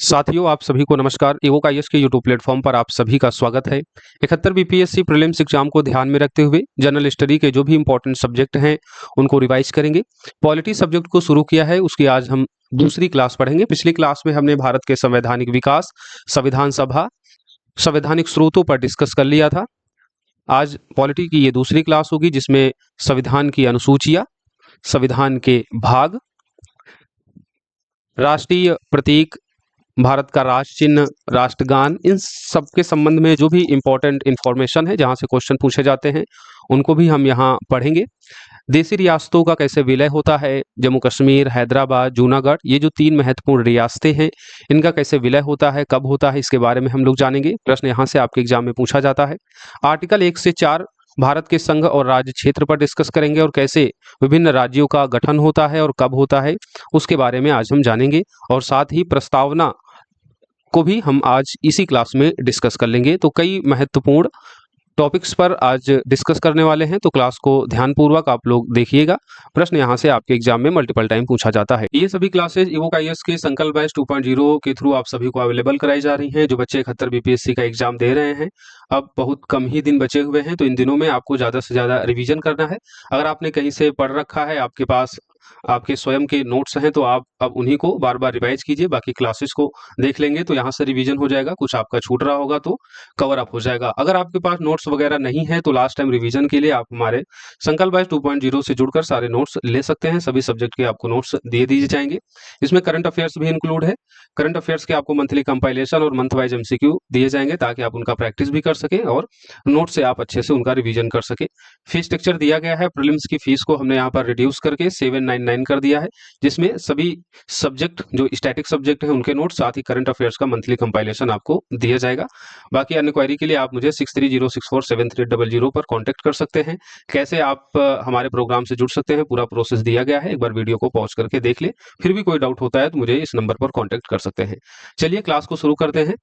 साथियों, आप सभी को नमस्कार। एवोक आईएएस के यूट्यूब प्लेटफॉर्म पर आप सभी का स्वागत है। 71 बीपीएससी प्रीलिम्स एग्जाम को ध्यान में रखते हुए जनरल स्टडी के जो भी इंपॉर्टेंट सब्जेक्ट हैं उनको रिवाइज करेंगे। पॉलिटी सब्जेक्ट को शुरू किया है, उसकी आज हम दूसरी क्लास पढ़ेंगे। पिछली क्लास में हमने भारत के संवैधानिक विकास, संविधान सभा, संवैधानिक स्रोतों पर डिस्कस कर लिया था। आज पॉलिटी की ये दूसरी क्लास होगी जिसमें संविधान की अनुसूचियां, संविधान के भाग, राष्ट्रीय प्रतीक, भारत का राष्ट्र चिन्ह, राष्ट्रगान, इन सब के संबंध में जो भी इंपॉर्टेंट इंफॉर्मेशन है, जहां से क्वेश्चन पूछे जाते हैं, उनको भी हम यहाँ पढ़ेंगे। देशी रियासतों का कैसे विलय होता है, जम्मू कश्मीर, हैदराबाद, जूनागढ़, ये जो 3 महत्वपूर्ण रियासतें हैं, इनका कैसे विलय होता है, कब होता है, इसके बारे में हम लोग जानेंगे। प्रश्न यहाँ से आपके एग्जाम में पूछा जाता है। आर्टिकल 1 से 4 भारत के संघ और राज्य क्षेत्र पर डिस्कस करेंगे और कैसे विभिन्न राज्यों का गठन होता है और कब होता है, उसके बारे में आज हम जानेंगे। और साथ ही प्रस्तावना को भी हम आज इसी क्लास में डिस्कस कर लेंगे। तो कई महत्वपूर्ण टॉपिक्स पर आज डिस्कस करने वाले हैं, तो क्लास को ध्यानपूर्वक आप लोग देखिएगा। प्रश्न यहाँ से आपके एग्जाम में मल्टीपल टाइम पूछा जाता है। ये सभी क्लासेज एवोक आईएएस के संकल्प बैच 2.0 के थ्रू आप सभी को अवेलेबल कराई जा रही हैं। जो बच्चे 71 बीपीएससी का एग्जाम दे रहे हैं, अब बहुत कम ही दिन बचे हुए हैं, तो इन दिनों में आपको ज़्यादा से ज़्यादा रिवीजन करना है। अगर आपने कहीं से पढ़ रखा है, आपके पास आपके स्वयं के नोट्स हैं, तो आप अब उन्हीं को बार बार रिवाइज कीजिए। बाकी क्लासेस को देख लेंगे तो यहाँ से रिवीजन हो जाएगा। कुछ आपका छूट रहा होगा तो कवर अप हो जाएगा। अगर आपके पास नोट्स वगैरह नहीं है तो लास्ट टाइम रिवीजन के लिए आप हमारे संकल्प बैच 2.0 से जुड़कर सारे नोट्स ले सकते हैं। सभी सब्जेक्ट के आपको नोट्स दे दिए जाएंगे। इसमें करंट अफेयर्स भी इंक्लूड है। करंट अफेयर्स के आपको मंथली कंपाइलेशन और मंथ वाइज एमसीक्यू दिए जाएंगे ताकि आप उनका प्रैक्टिस भी कर सकें और नोट से आप अच्छे से उनका रिवीजन कर सके। फीस स्ट्रक्चर दिया गया है। प्रीलिम्स की फीस को हमने यहाँ पर रिड्यूस करके 799 कर दिया है, जिसमें सभी सब्जेक्ट जो स्टैटिक सब्जेक्ट है उनके नोट, साथ ही करंट अफेयर्स का मंथली कंपाइलेशन आपको दिया जाएगा। बाकी अन्य क्वेरी के लिए आप मुझे 6306473000 पर कांटेक्ट कर सकते हैं। कैसे आप हमारे प्रोग्राम से जुड़ सकते हैं, पूरा प्रोसेस दिया गया है। एक बार वीडियो को पॉज करके देख ले। फिर भी कोई डाउट होता है तो मुझे इस नंबर पर कांटेक्ट कर सकते हैं। चलिए क्लास को शुरू करते हैं।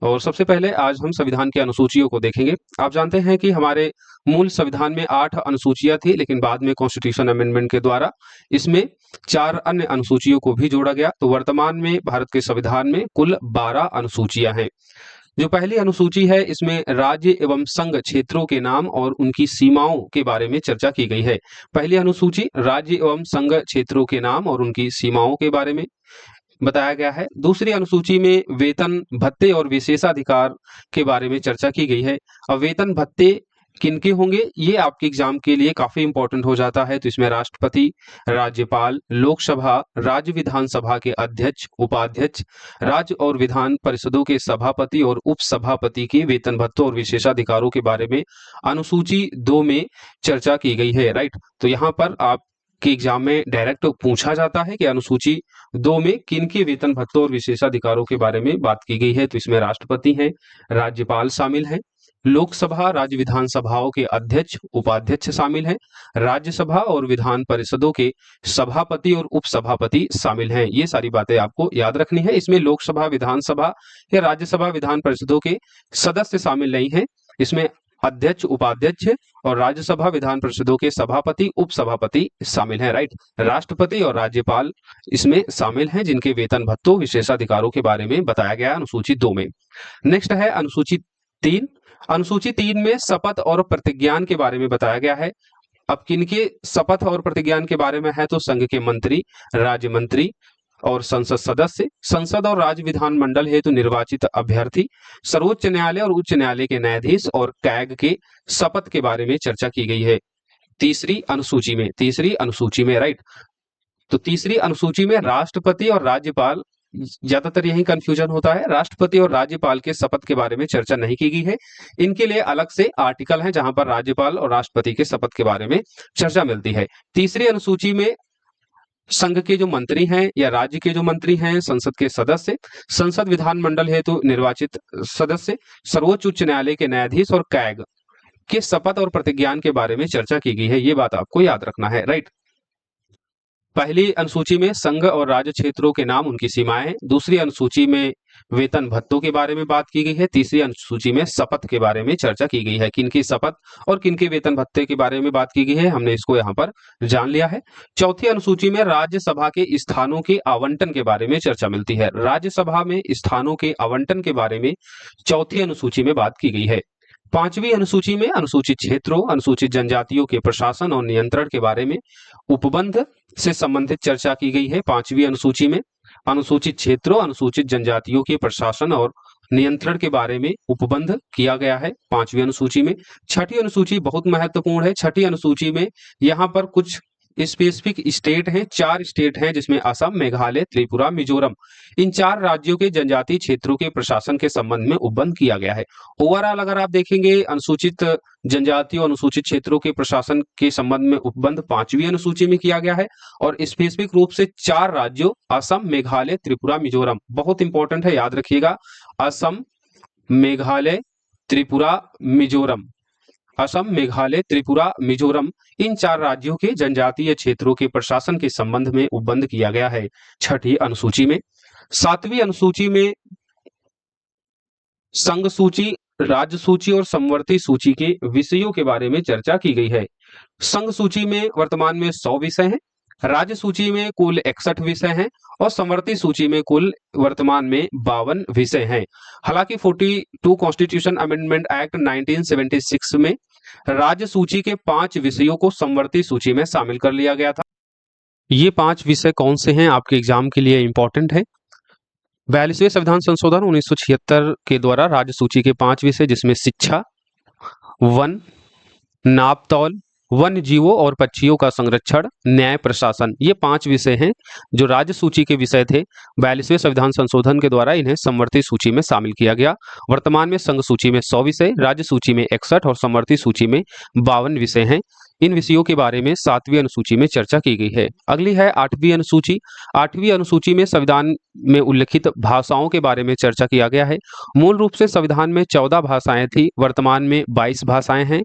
और सबसे पहले आज हम संविधान की अनुसूचियों को देखेंगे। आप जानते हैं कि हमारे मूल संविधान में 8 अनुसूचियां थी, लेकिन बाद में कॉन्स्टिट्यूशन अमेंडमेंट के द्वारा इसमें 4 अन्य अनुसूचियों को भी जोड़ा गया। तो वर्तमान में भारत के संविधान में कुल 12 अनुसूचियां हैं। जो पहली अनुसूची है, इसमें राज्य एवं संघ क्षेत्रों के नाम और उनकी सीमाओं के बारे में चर्चा की गई है। पहली अनुसूची राज्य एवं संघ क्षेत्रों के नाम और उनकी सीमाओं के बारे में बताया गया है। दूसरी अनुसूची में वेतन, भत्ते और विशेषाधिकार के बारे में चर्चा की गई है। अब वेतन भत्ते किनके होंगे, ये आपके एग्जाम के लिए काफी इंपॉर्टेंट हो जाता है। तो इसमें राष्ट्रपति, राज्यपाल, लोकसभा, राज्य विधानसभा के अध्यक्ष, उपाध्यक्ष, राज्य और विधान परिषदों के सभापति और उपसभापति के वेतन भत्तों और विशेषाधिकारों के बारे में अनुसूची 2 में चर्चा की गई है। राइट, तो यहाँ पर आप के एग्जाम में डायरेक्ट पूछा जाता है कि अनुसूची 2 में किन के वेतन भत्तों और विशेषाधिकारों के बारे में बात की गई है। तो इसमें राष्ट्रपति हैं, राज्यपाल शामिल हैं, लोकसभा, राज्य विधानसभाओं के अध्यक्ष, उपाध्यक्ष शामिल हैं, राज्यसभा और विधान परिषदों के सभापति और उपसभापति शामिल हैं। ये सारी बातें आपको याद रखनी है। इसमें लोकसभा, विधानसभा या राज्यसभा, विधान परिषदों के सदस्य शामिल नहीं हैं। इसमें अध्यक्ष, उपाध्यक्ष और राज्यसभा, विधान परिषदों के सभापति, उपसभापति शामिल हैं। राइट, राष्ट्रपति और राज्यपाल इसमें शामिल हैं, जिनके वेतन भत्तों, विशेषाधिकारों के बारे में बताया गया है अनुसूची 2 में। नेक्स्ट है अनुसूची 3। अनुसूची 3 में शपथ और प्रतिज्ञान के बारे में बताया गया है। अब किनके शपथ और प्रतिज्ञान के बारे में है, तो संघ के मंत्री, राज्य मंत्री और संसद सदस्य, संसद और राज्य विधान मंडल हेतु निर्वाचित अभ्यर्थी, सर्वोच्च न्यायालय और उच्च न्यायालय के न्यायाधीश और कैग के शपथ के बारे में चर्चा की गई है तीसरी अनुसूची में। राइट, तो तीसरी अनुसूची में राष्ट्रपति और राज्यपाल, ज्यादातर यही कंफ्यूजन होता है, राष्ट्रपति और राज्यपाल के शपथ के बारे में चर्चा नहीं की गई है। इनके लिए अलग से आर्टिकल है जहां पर राज्यपाल और राष्ट्रपति के शपथ के बारे में चर्चा मिलती है। तीसरी अनुसूची में संघ के जो मंत्री हैं या राज्य के जो मंत्री हैं, संसद के सदस्य, संसद विधान मंडल हेतु निर्वाचित सदस्य, सर्वोच्च उच्च न्यायालय के न्यायाधीश और कैग के शपथ और प्रतिज्ञान के बारे में चर्चा की गई है। ये बात आपको याद रखना है। राइट, पहली अनुसूची में संघ और राज्य क्षेत्रों के नाम, उनकी सीमाएं। दूसरी अनुसूची में वेतन भत्तों के बारे में बात की गई है। तीसरी अनुसूची में शपथ के बारे में चर्चा की गई है, किनकी शपथ और किनके वेतन भत्ते के बारे में बात की गई है, हमने इसको यहाँ पर जान लिया है। चौथी अनुसूची में राज्यसभा के स्थानों के आवंटन के बारे में चर्चा मिलती है। राज्यसभा में स्थानों के आवंटन के बारे में चौथी अनुसूची में बात की गई है। पांचवी अनुसूची में अनुसूचित क्षेत्रों, अनुसूचित जनजातियों के प्रशासन और नियंत्रण के बारे में उपबंध से संबंधित चर्चा की गई है। पांचवी अनुसूची में अनुसूचित क्षेत्रों, अनुसूचित जनजातियों के प्रशासन और नियंत्रण के बारे में उपबंध किया गया है पांचवी अनुसूची में। छठी अनुसूची बहुत महत्वपूर्ण है। छठी अनुसूची में यहाँ पर कुछ स्पेसिफिक स्टेट हैं, 4 स्टेट हैं, जिसमें असम, मेघालय, त्रिपुरा, मिजोरम, इन 4 राज्यों के जनजातीय क्षेत्रों के प्रशासन के संबंध में उपबंध किया गया है। ओवरऑल अगर आप देखेंगे अनुसूचित जनजातियों, अनुसूचित क्षेत्रों के प्रशासन के संबंध में उपबंध 5वीं अनुसूची में किया गया है और स्पेसिफिक रूप से 4 राज्यों असम, मेघालय, त्रिपुरा, मिजोरम, बहुत इंपॉर्टेंट है, याद रखिएगा, असम, मेघालय, त्रिपुरा, मिजोरम, असम, मेघालय, त्रिपुरा, मिजोरम, इन 4 राज्यों के जनजातीय क्षेत्रों के प्रशासन के संबंध में उपबंध किया गया है छठी अनुसूची में। 7वीं अनुसूची में संघ सूची, राज्य सूची और समवर्ती सूची के विषयों के बारे में चर्चा की गई है। संघ सूची में वर्तमान में 100 विषय हैं, राज्य सूची में कुल 61 विषय हैं और समवर्ती सूची में कुल वर्तमान में 52 विषय हैं। हालांकि 42 कॉन्स्टिट्यूशन अमेंडमेंट एक्ट 1976 में राज्य सूची के 5 विषयों को समवर्ती सूची में शामिल कर लिया गया था। ये 5 विषय कौन से हैं, आपके एग्जाम के लिए इंपॉर्टेंट है। 42वें संविधान संशोधन 1976 के द्वारा राज्य सूची के 5 विषय, जिसमें शिक्षा, वन, नापतौल, वन्य जीवों और पक्षियों का संरक्षण, न्याय प्रशासन, ये 5 विषय हैं जो राज्य सूची के विषय थे। 42वें संविधान संशोधन के द्वारा इन्हें समवर्ती सूची में शामिल किया गया। वर्तमान में संघ सूची में 100 विषय, राज्य सूची में 61 और समवर्ती सूची में 52 विषय हैं। इन विषयों के बारे में 7वीं अनुसूची में चर्चा की गई है। अगली है 8वीं अनुसूची। 8वीं अनुसूची में संविधान में उल्लिखित भाषाओं के बारे में चर्चा किया गया है। मूल रूप से संविधान में 14 भाषाएं थी, वर्तमान में 22 भाषाएं हैं।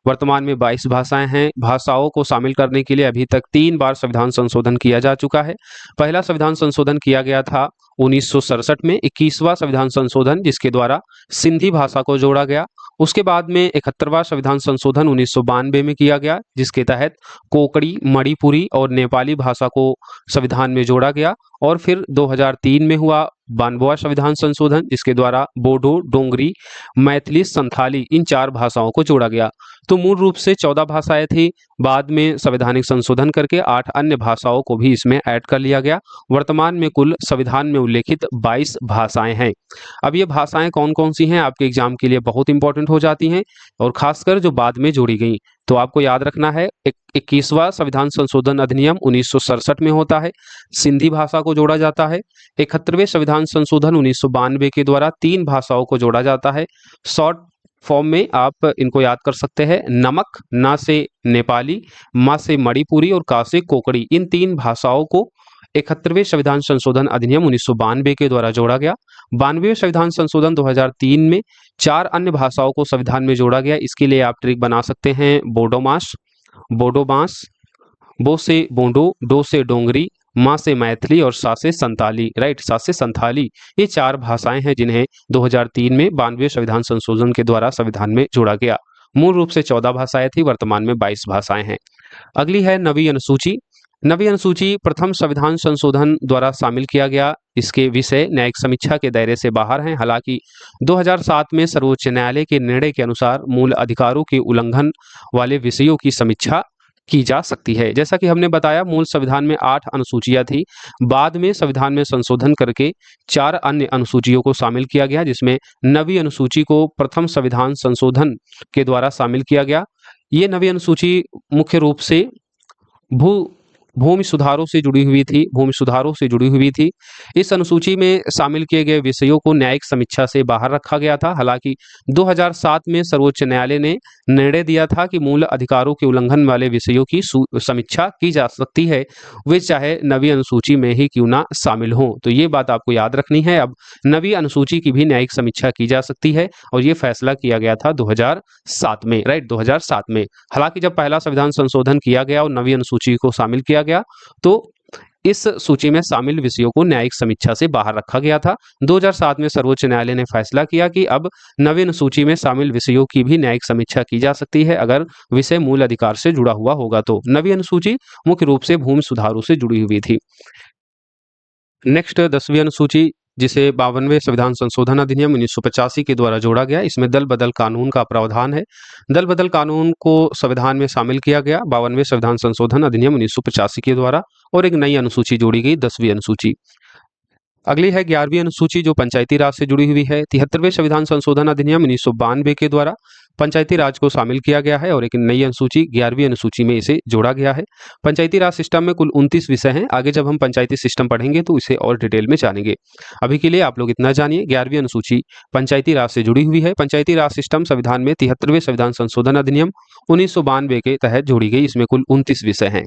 वर्तमान में 22 भाषाएं हैं। भाषाओं को शामिल करने के लिए अभी तक 3 बार संविधान संशोधन किया जा चुका है। पहला संविधान संशोधन किया गया था 1967 में, 21वां संविधान संशोधन जिसके द्वारा सिंधी भाषा को जोड़ा गया। उसके बाद में 71वां संविधान संशोधन 1992 में किया गया, जिसके तहत कोकड़ी, मणिपुरी और नेपाली भाषा को संविधान में जोड़ा गया। और फिर 2003 में हुआ 92वां संविधान संशोधन, जिसके द्वारा बोडो, डोंगरी, मैथिली, संथाली, इन 4 भाषाओं को जोड़ा गया। तो मूल रूप से 14 भाषाएं थी, बाद में संवैधानिक संशोधन करके 8 अन्य भाषाओं को भी इसमें ऐड कर लिया गया। वर्तमान में कुल संविधान में उल्लेखित 22 भाषाएं हैं। अब ये भाषाएं कौन कौन सी हैं, आपके एग्जाम के लिए बहुत इंपॉर्टेंट हो जाती हैं, और खासकर जो बाद में जोड़ी गई। तो आपको याद रखना है, 21वां संविधान संशोधन अधिनियम 1967 में होता है, सिंधी भाषा को जोड़ा जाता है। 71वें संविधान संशोधन 1992 के द्वारा 3 भाषाओं को जोड़ा जाता है। शॉर्ट फॉर्म में आप इनको याद कर सकते हैं, नमक, ना से नेपाली, मा से मणिपुरी और का से कोकड़ी, इन 3 भाषाओं को 71वें संविधान संशोधन अधिनियम 1992 के द्वारा जोड़ा गया। 92वें संविधान संशोधन 2003 में 4 अन्य भाषाओं को संविधान में जोड़ा गया। इसके लिए आप ट्रिक बना सकते हैं, बोडोमास, बोडोबांस, बो से बोंडो, डो से डोंगरी, माँ से मैथिली और सा से संताली, राइट, सा से संथाली, ये 4 भाषाएं हैं जिन्हें 2003 में 92वें संविधान संशोधन के द्वारा संविधान में जोड़ा गया। मूल रूप से 14 भाषाएं थी, वर्तमान में 22 भाषाएं हैं। अगली है 9वीं अनुसूची। 9वीं अनुसूची प्रथम संविधान संशोधन द्वारा शामिल किया गया। इसके विषय न्यायिक समीक्षा के दायरे से बाहर हैं। हालांकि 2007 में सर्वोच्च न्यायालय के निर्णय के अनुसार मूल अधिकारों के उल्लंघन वाले विषयों की समीक्षा की जा सकती है। जैसा कि हमने बताया, मूल संविधान में 8 अनुसूचियां थी, बाद में संविधान में संशोधन करके 4 अन्य अनुसूचियों को शामिल किया गया, जिसमें 9वीं अनुसूची को प्रथम संविधान संशोधन के द्वारा शामिल किया गया। ये 9वीं अनुसूची मुख्य रूप से भूमि सुधारों से जुड़ी हुई थी। इस अनुसूची में शामिल किए गए विषयों को न्यायिक समीक्षा से बाहर रखा गया था। हालांकि 2007 में सर्वोच्च न्यायालय ने निर्णय दिया था कि मूल अधिकारों के उल्लंघन वाले विषयों की समीक्षा की जा सकती है, वे चाहे 9वीं अनुसूची में ही क्यों ना शामिल हों। तो ये बात आपको याद रखनी है। अब 9वीं अनुसूची की भी न्यायिक समीक्षा की जा सकती है, और ये फैसला किया गया था 2007 में, राइट, 2007 में। हालांकि जब पहला संविधान संशोधन किया गया और 9वीं अनुसूची को शामिल किया गया, तो इस सूची में शामिल विषयों को न्यायिक समीक्षा से बाहर रखा गया था। 2007 में सर्वोच्च न्यायालय ने फैसला किया कि अब नवीन सूची में शामिल विषयों की भी न्यायिक समीक्षा की जा सकती है अगर विषय मूल अधिकार से जुड़ा हुआ होगा तो। नवीन सूची मुख्य रूप से भूमि सुधारों से जुड़ी हुई थी। नेक्स्ट 10वीं अनुसूची, जिसे 52वें संविधान संशोधन अधिनियम 1985 के द्वारा जोड़ा गया, इसमें दल बदल कानून का प्रावधान है। दल बदल कानून को संविधान में शामिल किया गया 52वें संविधान संशोधन अधिनियम 1985 के द्वारा, और एक नई अनुसूची जोड़ी गई, 10वीं अनुसूची। अगली है 11वीं अनुसूची, जो पंचायती राज से जुड़ी हुई है। 73वें संविधान संशोधन अधिनियम 1992 के द्वारा पंचायती राज को शामिल किया गया है और एक नई अनुसूची 11वीं अनुसूची में इसे जोड़ा गया है। पंचायती राज सिस्टम में कुल 29 विषय हैं। आगे जब हम पंचायती सिस्टम पढ़ेंगे तो इसे और डिटेल में जानेंगे। अभी के लिए आप लोग इतना जानिए, 11वीं अनुसूची पंचायती राज से जुड़ी हुई है। पंचायती राज सिस्टम संविधान में 73वें संविधान संशोधन अधिनियम 1992 के तहत जोड़ी गई। इसमें कुल 29 विषय हैं।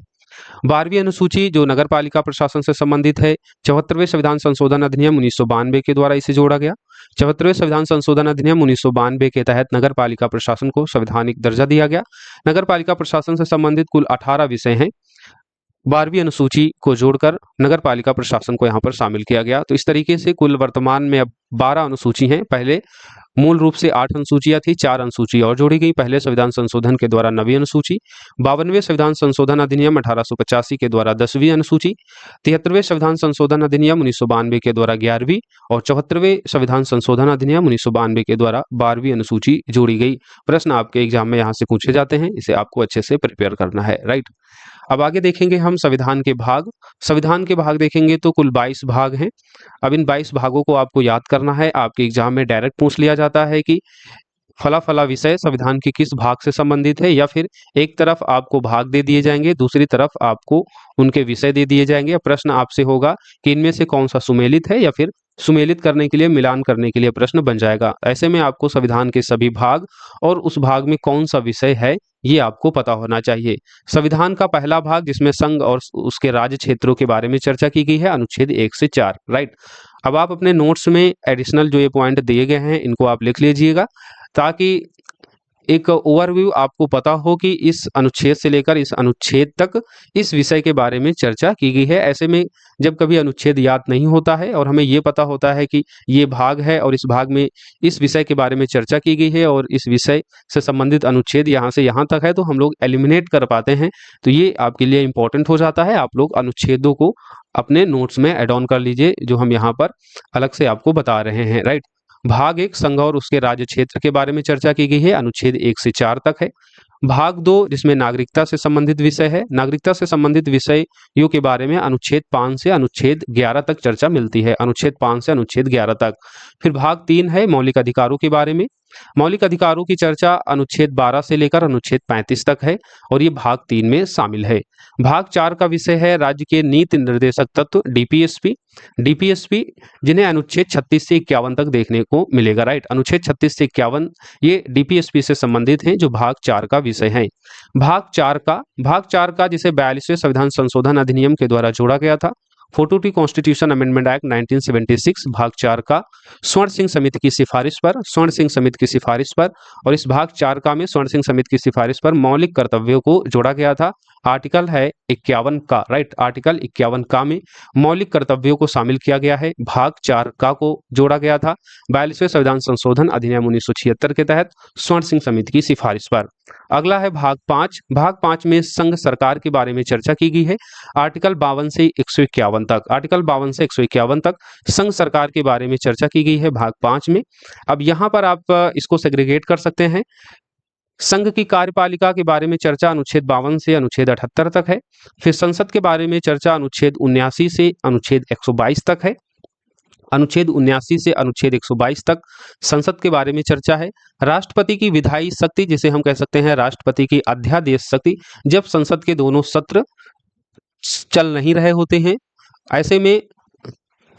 12वीं अनुसूची, जो नगर पालिका प्रशासन से संबंधित है, 74वें संविधान संशोधन अधिनियम 1992 के द्वारा इसे जोड़ा गया। 74वें संविधान संशोधन अधिनियम 1992 के तहत नगर पालिका प्रशासन को संवैधानिक दर्जा दिया गया। नगर पालिका प्रशासन से संबंधित कुल 18 विषय हैं। 12वीं अनुसूची को जोड़कर नगर पालिका प्रशासन को यहाँ पर शामिल किया गया। तो इस तरीके से कुल वर्तमान में अब 12 अनुसूची हैं। पहले मूल रूप से 8 अनुसूचियां थी, 4 अनुसूची और जोड़ी गई पहले संविधान संशोधन के द्वारा, नवी अनुसूची। 52वें संविधान संशोधन अधिनियम 1885 के द्वारा 10वीं अनुसूची। 73वें संविधान संशोधन अधिनियम 1992 के द्वारा 11वीं और 74वें संविधान संशोधन अधिनियम 1992 के द्वारा 12वीं अनुसूची जोड़ी गई। प्रश्न आपके एग्जाम में यहाँ से पूछे जाते हैं, इसे आपको अच्छे से प्रिपेयर करना है, राइट। अब आगे देखेंगे हम संविधान के भाग। संविधान के भाग देखेंगे तो कुल 22 भाग हैं। अब इन 22 भागों को आपको याद करना है। आपके एग्जाम में डायरेक्ट पूछ लिया जाता है कि फला फला विषय संविधान के किस भाग से संबंधित है, या फिर एक तरफ आपको भाग दे दिए जाएंगे, दूसरी तरफ आपको उनके विषय दे दिए जाएंगे। प्रश्न आपसे होगा कि इनमें से कौन सा सुमेलित है, या फिर सुमेलित करने के लिए, मिलान करने के लिए प्रश्न बन जाएगा। ऐसे में आपको संविधान के सभी भाग और उस भाग में कौन सा विषय है ये आपको पता होना चाहिए। संविधान का पहला भाग, जिसमें संघ और उसके राज्य क्षेत्रों के बारे में चर्चा की गई है, अनुच्छेद 1 से 4, राइट। अब आप अपने नोट्स में एडिशनल जो ये पॉइंट दिए गए हैं इनको आप लिख लीजिएगा, ताकि एक ओवरव्यू आपको पता हो कि इस अनुच्छेद से लेकर इस अनुच्छेद तक इस विषय के बारे में चर्चा की गई है। ऐसे में जब कभी अनुच्छेद याद नहीं होता है और हमें ये पता होता है कि ये भाग है और इस भाग में इस विषय के बारे में चर्चा की गई है और इस विषय से संबंधित अनुच्छेद यहाँ से यहाँ तक है, तो हम लोग एलिमिनेट कर पाते हैं। तो ये आपके लिए इंपॉर्टेंट हो जाता है। आप लोग अनुच्छेदों को अपने नोट्स में एड ऑन कर लीजिए, जो हम यहाँ पर अलग से आपको बता रहे हैं, राइट। भाग 1 संघ और उसके राज्य क्षेत्र के बारे में चर्चा की गई है, अनुच्छेद 1 से 4 तक है। भाग 2, जिसमें नागरिकता से संबंधित विषय है, नागरिकता से संबंधित विषयों के बारे में अनुच्छेद 5 से अनुच्छेद 11 तक चर्चा मिलती है, अनुच्छेद 5 से अनुच्छेद 11 तक। फिर भाग 3 है मौलिक अधिकारों के बारे में। मौलिक अधिकारों की चर्चा अनुच्छेद 12 से लेकर अनुच्छेद 35 तक है और ये भाग 3 में शामिल है। भाग 4 का विषय है राज्य के नीति निर्देशक तत्व, डीपीएसपी, जिन्हें अनुच्छेद 36 से 51 तक देखने को मिलेगा, राइट। अनुच्छेद 36 से 51 ये डीपीएसपी से संबंधित हैं, जो भाग 4 का विषय है। भाग 4 का जिसे 42वें संविधान संशोधन अधिनियम के द्वारा जोड़ा गया था, 42 कॉन्स्टिट्यूशन अमेंडमेंट एक्ट 1976, भाग 4 का स्वर्ण सिंह समिति की सिफारिश पर, और इस भाग 4 का में स्वर्ण सिंह समिति की सिफारिश पर मौलिक कर्तव्यों को जोड़ा गया था। आर्टिकल है 51 का, राइट। आर्टिकल 51 का में मौलिक कर्तव्यों को शामिल किया गया है। भाग 4 का को जोड़ा गया था 42वें संविधान संशोधन अधिनियम 1976 के तहत स्वर्ण सिंह समिति की सिफारिश पर। अगला है भाग 5। भाग 5 में संघ सरकार के बारे में चर्चा की गई है, आर्टिकल 52 से 151 तक। आर्टिकल 52 से 151 तक संघ सरकार के बारे में चर्चा की गई है भाग 5 में। अब यहाँ पर आप इसको सेग्रीगेट कर सकते हैं। संघ की कार्यपालिका के बारे में चर्चा अनुच्छेद 52 से अनुच्छेद 78 तक है। फिर संसद के बारे में चर्चा अनुच्छेद 79 से अनुच्छेद 122 तक है। अनुच्छेद 79 से अनुच्छेद 122 तक संसद के बारे में चर्चा है। राष्ट्रपति की विधायी शक्ति, जिसे हम कह सकते हैं राष्ट्रपति की अध्यादेश शक्ति, जब संसद के दोनों सत्र चल नहीं रहे होते हैं, ऐसे में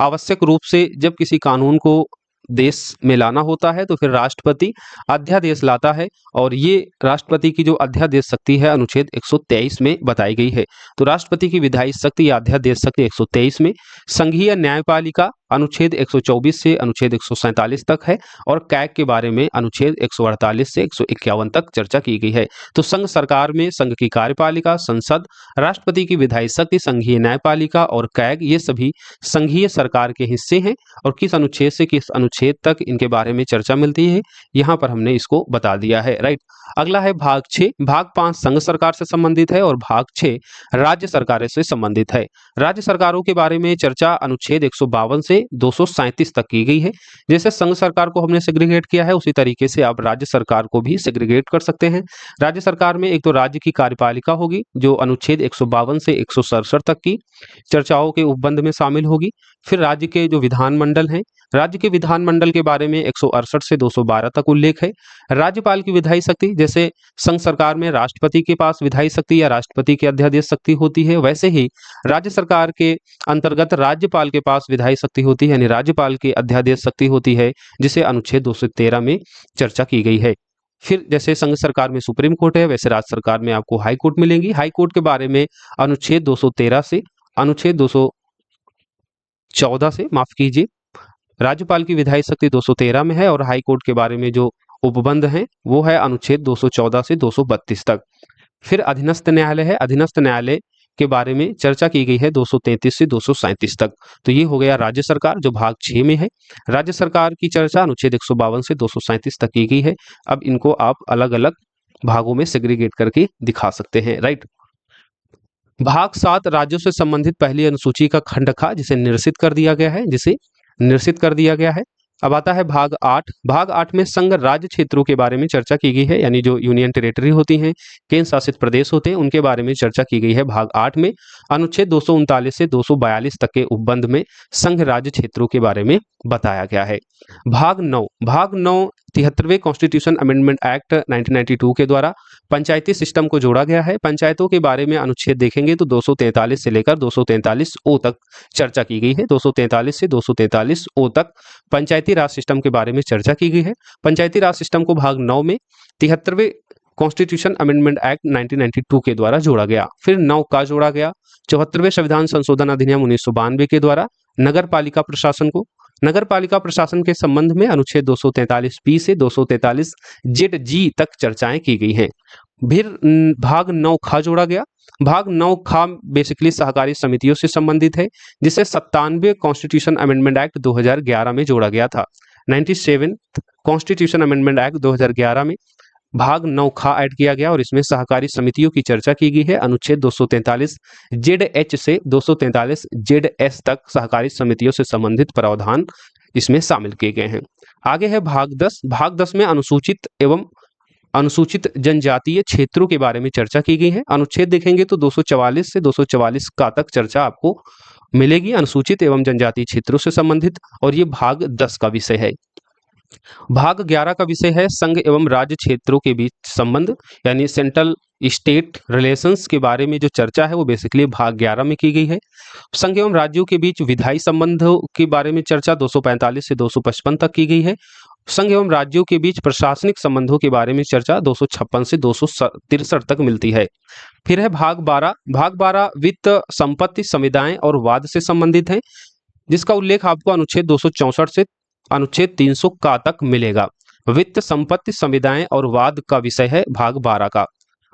आवश्यक रूप से जब किसी कानून को देश में लाना होता है तो फिर राष्ट्रपति अध्यादेश लाता है, और ये राष्ट्रपति की जो अध्यादेश शक्ति है अनुच्छेद 123 में बताई गई है। तो राष्ट्रपति की विधायी शक्ति या अध्यादेश शक्ति 123 में। संघीय न्यायपालिका अनुच्छेद 124 से अनुच्छेद 147 तक है और कैग के बारे में अनुच्छेद 148 से 151 तक चर्चा की गई है। तो संघ सरकार में संघ की कार्यपालिका, संसद, राष्ट्रपति की विधायी शक्ति, संघीय न्यायपालिका और कैग ये सभी संघीय सरकार के हिस्से हैं और किस अनुच्छेद से किस अनुच्छेद तक इनके बारे में चर्चा मिलती है यहाँ पर हमने इसको बता दिया है। राइट, अगला है भाग 6। भाग 5 संघ सरकार से संबंधित है और भाग 6 राज्य सरकारों से संबंधित है। राज्य सरकारों के बारे में चर्चा अनुच्छेद 152 से 237 तक की गई है। जैसे संघ सरकार को हमने सेग्रीगेट किया है उसी तरीके से आप राज्य सरकार को भी सेग्रीगेट कर सकते हैं। राज्य सरकार में एक तो राज्य की कार्यपालिका होगी जो अनुच्छेद 152 से 167 तक की चर्चाओं के उपबंध में शामिल होगी। फिर राज्य के जो विधानमंडल हैं, राज्य के विधानमंडल के बारे में 168 से 212 तक उल्लेख है। राज्यपाल की विधायी शक्ति, जैसे संघ सरकार में राष्ट्रपति के पास विधायी शक्ति या राष्ट्रपति की अध्यादेश शक्ति होती है, वैसे ही राज्य सरकार के अंतर्गत राज्यपाल के पास विधायी शक्ति होती है, यानी राज्यपाल की अध्यादेश शक्ति होती है, जिसे अनुच्छेद 213 में चर्चा की गई है। फिर जैसे संघ सरकार में सुप्रीम कोर्ट है, वैसे राज्य सरकार में आपको हाई कोर्ट मिलेंगी। हाई कोर्ट के बारे में अनुच्छेद 213 से अनुच्छेद 214 से, माफ कीजिए, राज्यपाल की विधायी शक्ति 213 में है और हाई कोर्ट के बारे में जो उपबंध है वो है अनुच्छेद 214 से 232 तक। फिर अधीनस्थ न्यायालय है, अधीनस्थ न्यायालय के बारे में चर्चा की गई है 233 से 237 तक। तो ये हो गया राज्य सरकार जो भाग 6 में है। राज्य सरकार की चर्चा अनुच्छेद 152 से 237 तक की गई है। अब इनको आप अलग अलग भागों में सेग्रीगेट करके दिखा सकते हैं। राइट, भाग 7 राज्यों से संबंधित पहली अनुसूची का खंड खा जिसे निरसित कर दिया गया है, जिसे निरसित कर दिया गया है। अब आता है भाग 8। भाग 8 में संघ राज्य क्षेत्रों के बारे में चर्चा की गई है, यानी जो यूनियन टेरिटरी होती हैं, केंद्र शासित प्रदेश होते हैं, उनके बारे में चर्चा की गई है। भाग 8 में अनुच्छेद 239 से 242 तक के उपबंध में संघ राज्य क्षेत्रों के बारे में बताया गया है। भाग 9। भाग 9 73वें कॉन्स्टिट्यूशन अमेंडमेंट एक्ट 1992 के द्वारा पंचायती सिस्टम को जोड़ा गया है। पंचायतों के बारे में अनुच्छेद देखेंगे तो 243 से लेकर 243 ओ तक चर्चा की गई है। 243 से 243 ओ तक पंचायती राज सिस्टम के बारे में चर्चा की गई है। पंचायती राज सिस्टम को भाग 9 में 73वें कॉन्स्टिट्यूशन अमेंडमेंट एक्ट 1992 के द्वारा जोड़ा गया। फिर 9 का जोड़ा गया 74वें संविधान संशोधन अधिनियम 1992 के द्वारा नगर पालिका प्रशासन को। नगर पालिका प्रशासन के संबंध में अनुच्छेद 243 बी से 243 जेड जी तक चर्चाएं की गई हैं। फिर भाग 9 खा जोड़ा गया। भाग 9 खा बेसिकली सहकारी समितियों से संबंधित है, जिसे 97 कॉन्स्टिट्यूशन अमेंडमेंट एक्ट 2011 में जोड़ा गया था। 97 कॉन्स्टिट्यूशन अमेंडमेंट एक्ट 2011 में भाग 9 खा ऐड किया गया और इसमें सहकारी समितियों की चर्चा की गई है। अनुच्छेद 243 जेड एच से 243 जेड एस तक सहकारी समितियों से संबंधित प्रावधान इसमें शामिल किए गए हैं। आगे है भाग 10। भाग 10 में अनुसूचित एवं अनुसूचित जनजातीय क्षेत्रों के बारे में चर्चा की गई है। अनुच्छेद देखेंगे तो 244 से 244 का तक चर्चा आपको मिलेगी अनुसूचित एवं जनजातीय क्षेत्रों से संबंधित, और ये भाग 10 का विषय है। भाग 11 का विषय है संघ एवं राज्य क्षेत्रों के बीच संबंध, यानी सेंट्रल स्टेट रिलेशंस के बारे में जो चर्चा है वो बेसिकली भाग 11 में की गई है। संघ एवं राज्यों के बीच विधायी संबंधों के बारे में चर्चा 245 से 255 तक की गई है। संघ एवं राज्यों के बीच प्रशासनिक संबंधों के बारे में चर्चा 256 से 263 तक मिलती है। फिर है भाग 12। भाग 12 वित्त, संपत्ति, संविदाएं और वाद से संबंधित है, जिसका उल्लेख आपको अनुच्छेद 264 से अनुच्छेद 300 का तक मिलेगा। वित्त, संपत्ति, संविदाएं और वाद का विषय है भाग 12 का।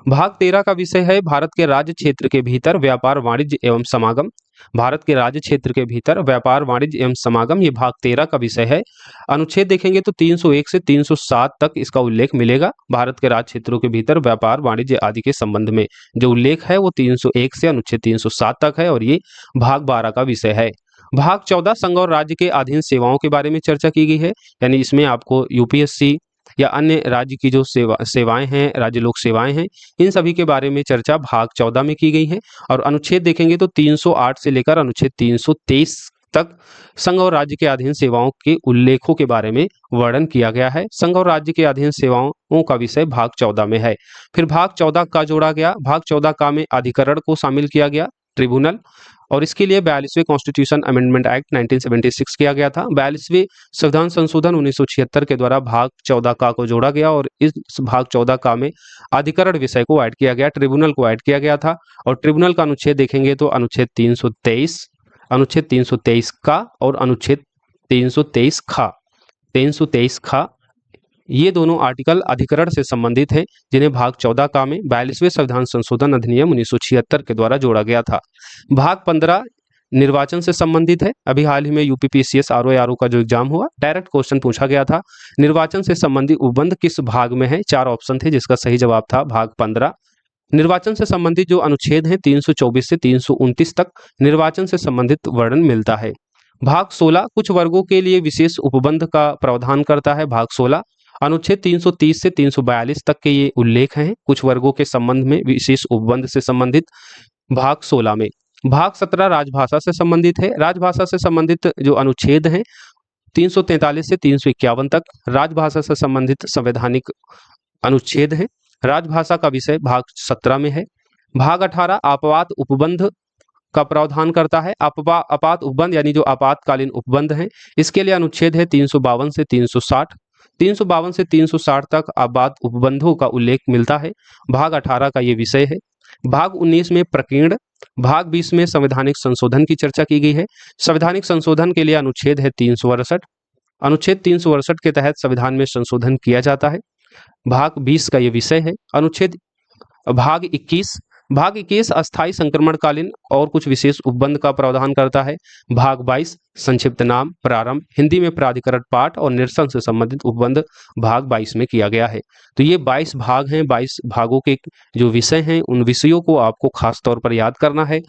भाग 13 का विषय है भारत के राज्य क्षेत्र के भीतर व्यापार, वाणिज्य एवं समागम। भारत के राज्य क्षेत्र के भीतर व्यापार, वाणिज्य एवं समागम, ये भाग 13 का विषय है। अनुच्छेद देखेंगे तो 301 से 307 तक इसका उल्लेख मिलेगा। भारत के राज्य क्षेत्रों के भीतर व्यापार, वाणिज्य आदि के संबंध में जो उल्लेख है वो 301 से अनुच्छेद 307 तक है और ये भाग 12 का विषय है। भाग 14 संघ और राज्य के अधीन सेवाओं के बारे में चर्चा की गई है, यानी इसमें आपको यूपीएससी या अन्य राज्य की जो सेवाएं हैं, राज्य लोक सेवाएं हैं, इन सभी के बारे में चर्चा भाग 14 में की गई है। और अनुच्छेद देखेंगे तो 308 से लेकर अनुच्छेद 323 तक संघ और राज्य के अधीन सेवाओं के उल्लेखों के बारे में वर्णन किया गया है। संघ और राज्य के अधीन सेवाओं का विषय भाग 14 में है। फिर भाग 14 का जोड़ा गया। भाग 14 का में अधिकरण को शामिल किया गया, ट्रिब्यूनल, और इसके लिए 42वें कॉन्स्टिट्यूशन अमेंडमेंट एक्ट 1976 किया गया था। 42वें संविधान संशोधन 1976 के द्वारा भाग 14 का को जोड़ा गया और इस भाग 14 का में अधिकरण विषय को ऐड किया गया, ट्रिब्यूनल को ऐड किया गया था। और ट्रिब्यूनल का अनुच्छेद देखेंगे तो अनुच्छेद 323, अनुच्छेद 323 का और अनुच्छेद 323 खा 323 खा ये दोनों आर्टिकल अधिकरण से संबंधित हैं, जिन्हें भाग 14 का में 42वें संविधान संशोधन अधिनियम 1976 के द्वारा जोड़ा गया था। भाग 15 निर्वाचन से संबंधित है। अभी हाल ही में यूपीपीसीएस आरओ का जो एग्जाम हुआ, डायरेक्ट क्वेश्चन पूछा गया था, निर्वाचन से संबंधित उपबंध किस भाग में है। 4 ऑप्शन थे, जिसका सही जवाब था भाग 15। निर्वाचन से संबंधित जो अनुच्छेद हैं 324 से 329 तक निर्वाचन से संबंधित वर्णन मिलता है। भाग 16 कुछ वर्गों के लिए विशेष उपबंध का प्रावधान करता है। भाग 16 अनुच्छेद 330 से 342 तक के ये उल्लेख हैं कुछ वर्गों के संबंध में विशेष उपबंध से संबंधित। भाग 16 में भाग 17 राजभाषा से संबंधित है। राजभाषा से संबंधित जो अनुच्छेद हैं 343 से 351 तक राजभाषा से संबंधित संवैधानिक अनुच्छेद हैं। राजभाषा का विषय भाग 17 में है। भाग 18 आपात उपबंध का प्रावधान करता है। आपात उपबंध यानी जो आपातकालीन उपबंध हैं, इसके लिए अनुच्छेद है 352 से 360। 352 से 360 तक आपात उपबंधों का उल्लेख मिलता है। भाग 18 का ये विषय है। भाग 19 में प्रकीर्ण, भाग 20 में संवैधानिक संशोधन की चर्चा की गई है। संवैधानिक संशोधन के लिए अनुच्छेद है 362। अनुच्छेद 362 के तहत संविधान में संशोधन किया जाता है। भाग 20 का ये विषय है। अनुच्छेद भाग 21 अस्थायी संक्रमणकालीन और कुछ विशेष उपबंध का प्रावधान करता है। भाग 22 संक्षिप्त नाम, प्रारंभ, हिंदी में प्राधिकरण पाठ और निरसन से संबंधित उपबंध भाग 22 में किया गया है। तो ये 22 भाग हैं। 22 भागों के जो विषय हैं उन विषयों को आपको खास तौर पर याद करना है।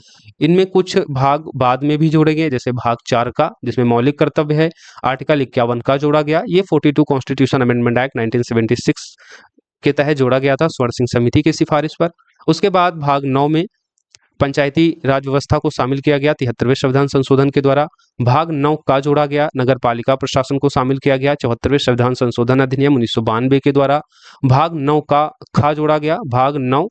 इनमें कुछ भाग बाद में भी जोड़े गए, जैसे भाग 4 का जिसमें मौलिक कर्तव्य है, आर्टिकल 51 का जोड़ा गया। ये 42 कॉन्स्टिट्यूशन अमेंडमेंट एक्ट 1976 के तहत जोड़ा गया था स्वर्ण सिंह समिति की सिफारिश पर। उसके बाद भाग 9 में पंचायती राज व्यवस्था को शामिल किया गया 73वें संविधान संशोधन के द्वारा। भाग 9 का जोड़ा गया नगर पालिका प्रशासन को शामिल किया गया 74वें संविधान संशोधन अधिनियम 1992 के द्वारा। भाग 9 का खा जोड़ा गया, भाग 9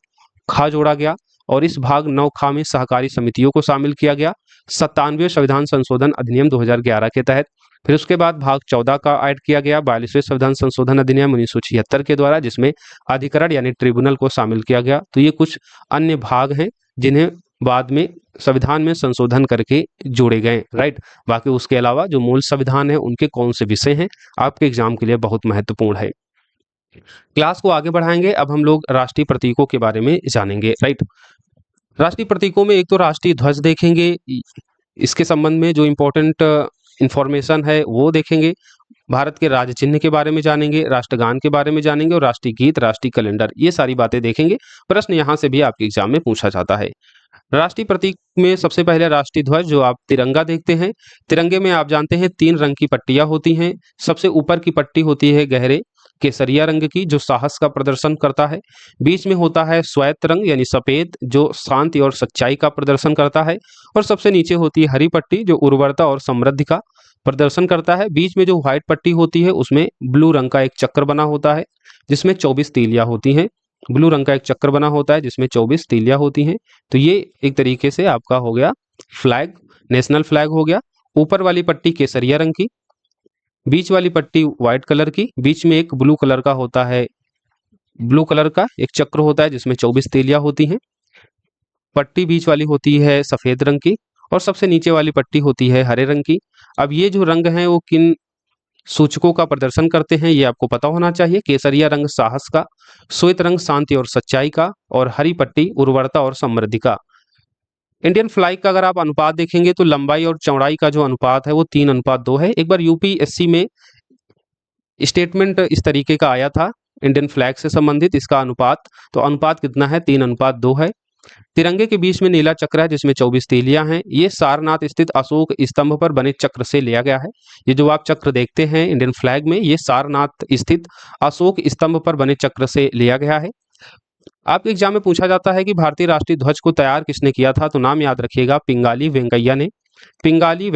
खा जोड़ा गया और इस भाग 9 खा में सहकारी समितियों को शामिल किया गया 97वें संविधान संशोधन अधिनियम 2011 के तहत। फिर उसके बाद भाग 14 का ऐड किया गया 42वें संविधान संशोधन अधिनियम 1976 के द्वारा, जिसमें अधिकरण यानी ट्रिब्यूनल को शामिल किया गया। तो ये कुछ अन्य भाग हैं जिन्हें बाद में संविधान में संशोधन करके जोड़े गए, राइट। बाकी उसके अलावा जो मूल संविधान है उनके कौन से विषय हैं आपके एग्जाम के लिए बहुत महत्वपूर्ण है। क्लास को आगे बढ़ाएंगे। अब हम लोग राष्ट्रीय प्रतीकों के बारे में जानेंगे, राइट। राष्ट्रीय प्रतीकों में एक तो राष्ट्रीय ध्वज देखेंगे, इसके संबंध में जो इंपॉर्टेंट इंफॉर्मेशन है वो देखेंगे। भारत के राज्य चिन्ह के बारे में जानेंगे, राष्ट्रगान के बारे में जानेंगे और राष्ट्रीय गीत, राष्ट्रीय कैलेंडर, ये सारी बातें देखेंगे। प्रश्न यहाँ से भी आपके एग्जाम में पूछा जाता है। राष्ट्रीय प्रतीक में सबसे पहले राष्ट्रीय ध्वज, जो आप तिरंगा देखते हैं। तिरंगे में आप जानते हैं 3 रंग की पट्टियां होती हैं। सबसे ऊपर की पट्टी होती है गहरे केसरिया रंग की, जो साहस का प्रदर्शन करता है। बीच में होता है श्वेत रंग यानी सफेद, जो शांति और सच्चाई का प्रदर्शन करता है। और सबसे नीचे होती है हरी पट्टी, जो उर्वरता और समृद्धि का प्रदर्शन करता है। बीच में जो व्हाइट पट्टी होती है उसमें ब्लू रंग का एक चक्र बना होता है जिसमें 24 तीलियां होती हैं। ब्लू रंग का एक चक्र बना होता है जिसमें 24 तीलियां होती हैं। तो ये एक तरीके से आपका हो गया फ्लैग, नेशनल फ्लैग हो गया। ऊपर वाली पट्टी केसरिया रंग की, बीच वाली पट्टी व्हाइट कलर की, बीच में एक ब्लू कलर का होता है, ब्लू कलर का एक चक्र होता है जिसमें 24 तीलियां होती हैं। पट्टी बीच वाली होती है सफेद रंग की और सबसे नीचे वाली पट्टी होती है हरे रंग की। अब ये जो रंग हैं वो किन सूचकों का प्रदर्शन करते हैं ये आपको पता होना चाहिए। केसरिया रंग साहस का, श्वेत रंग शांति और सच्चाई का और हरी पट्टी उर्वरता और समृद्धि का। इंडियन फ्लैग का अगर आप अनुपात देखेंगे तो लंबाई और चौड़ाई का जो अनुपात है वो 3:2 है। एक बार यूपीएससी में स्टेटमेंट इस तरीके का आया था इंडियन फ्लैग से संबंधित, इसका अनुपात, तो अनुपात कितना है 3:2 है। तिरंगे के बीच में नीला चक्र है जिसमें 24 तीलियां हैं। ये सारनाथ स्थित अशोक स्तंभ पर बने चक्र से लिया गया है। ये जो आप चक्र देखते हैं इंडियन फ्लैग में, ये सारनाथ स्थित अशोक स्तंभ पर बने चक्र से लिया गया है। आपके एग्जाम में पूछा जाता है कि भारतीय राष्ट्रीय ध्वज को तैयार किसने किया था, तो नाम याद रखिएगा, पिंगाली वेंकैया ने। पिंगाली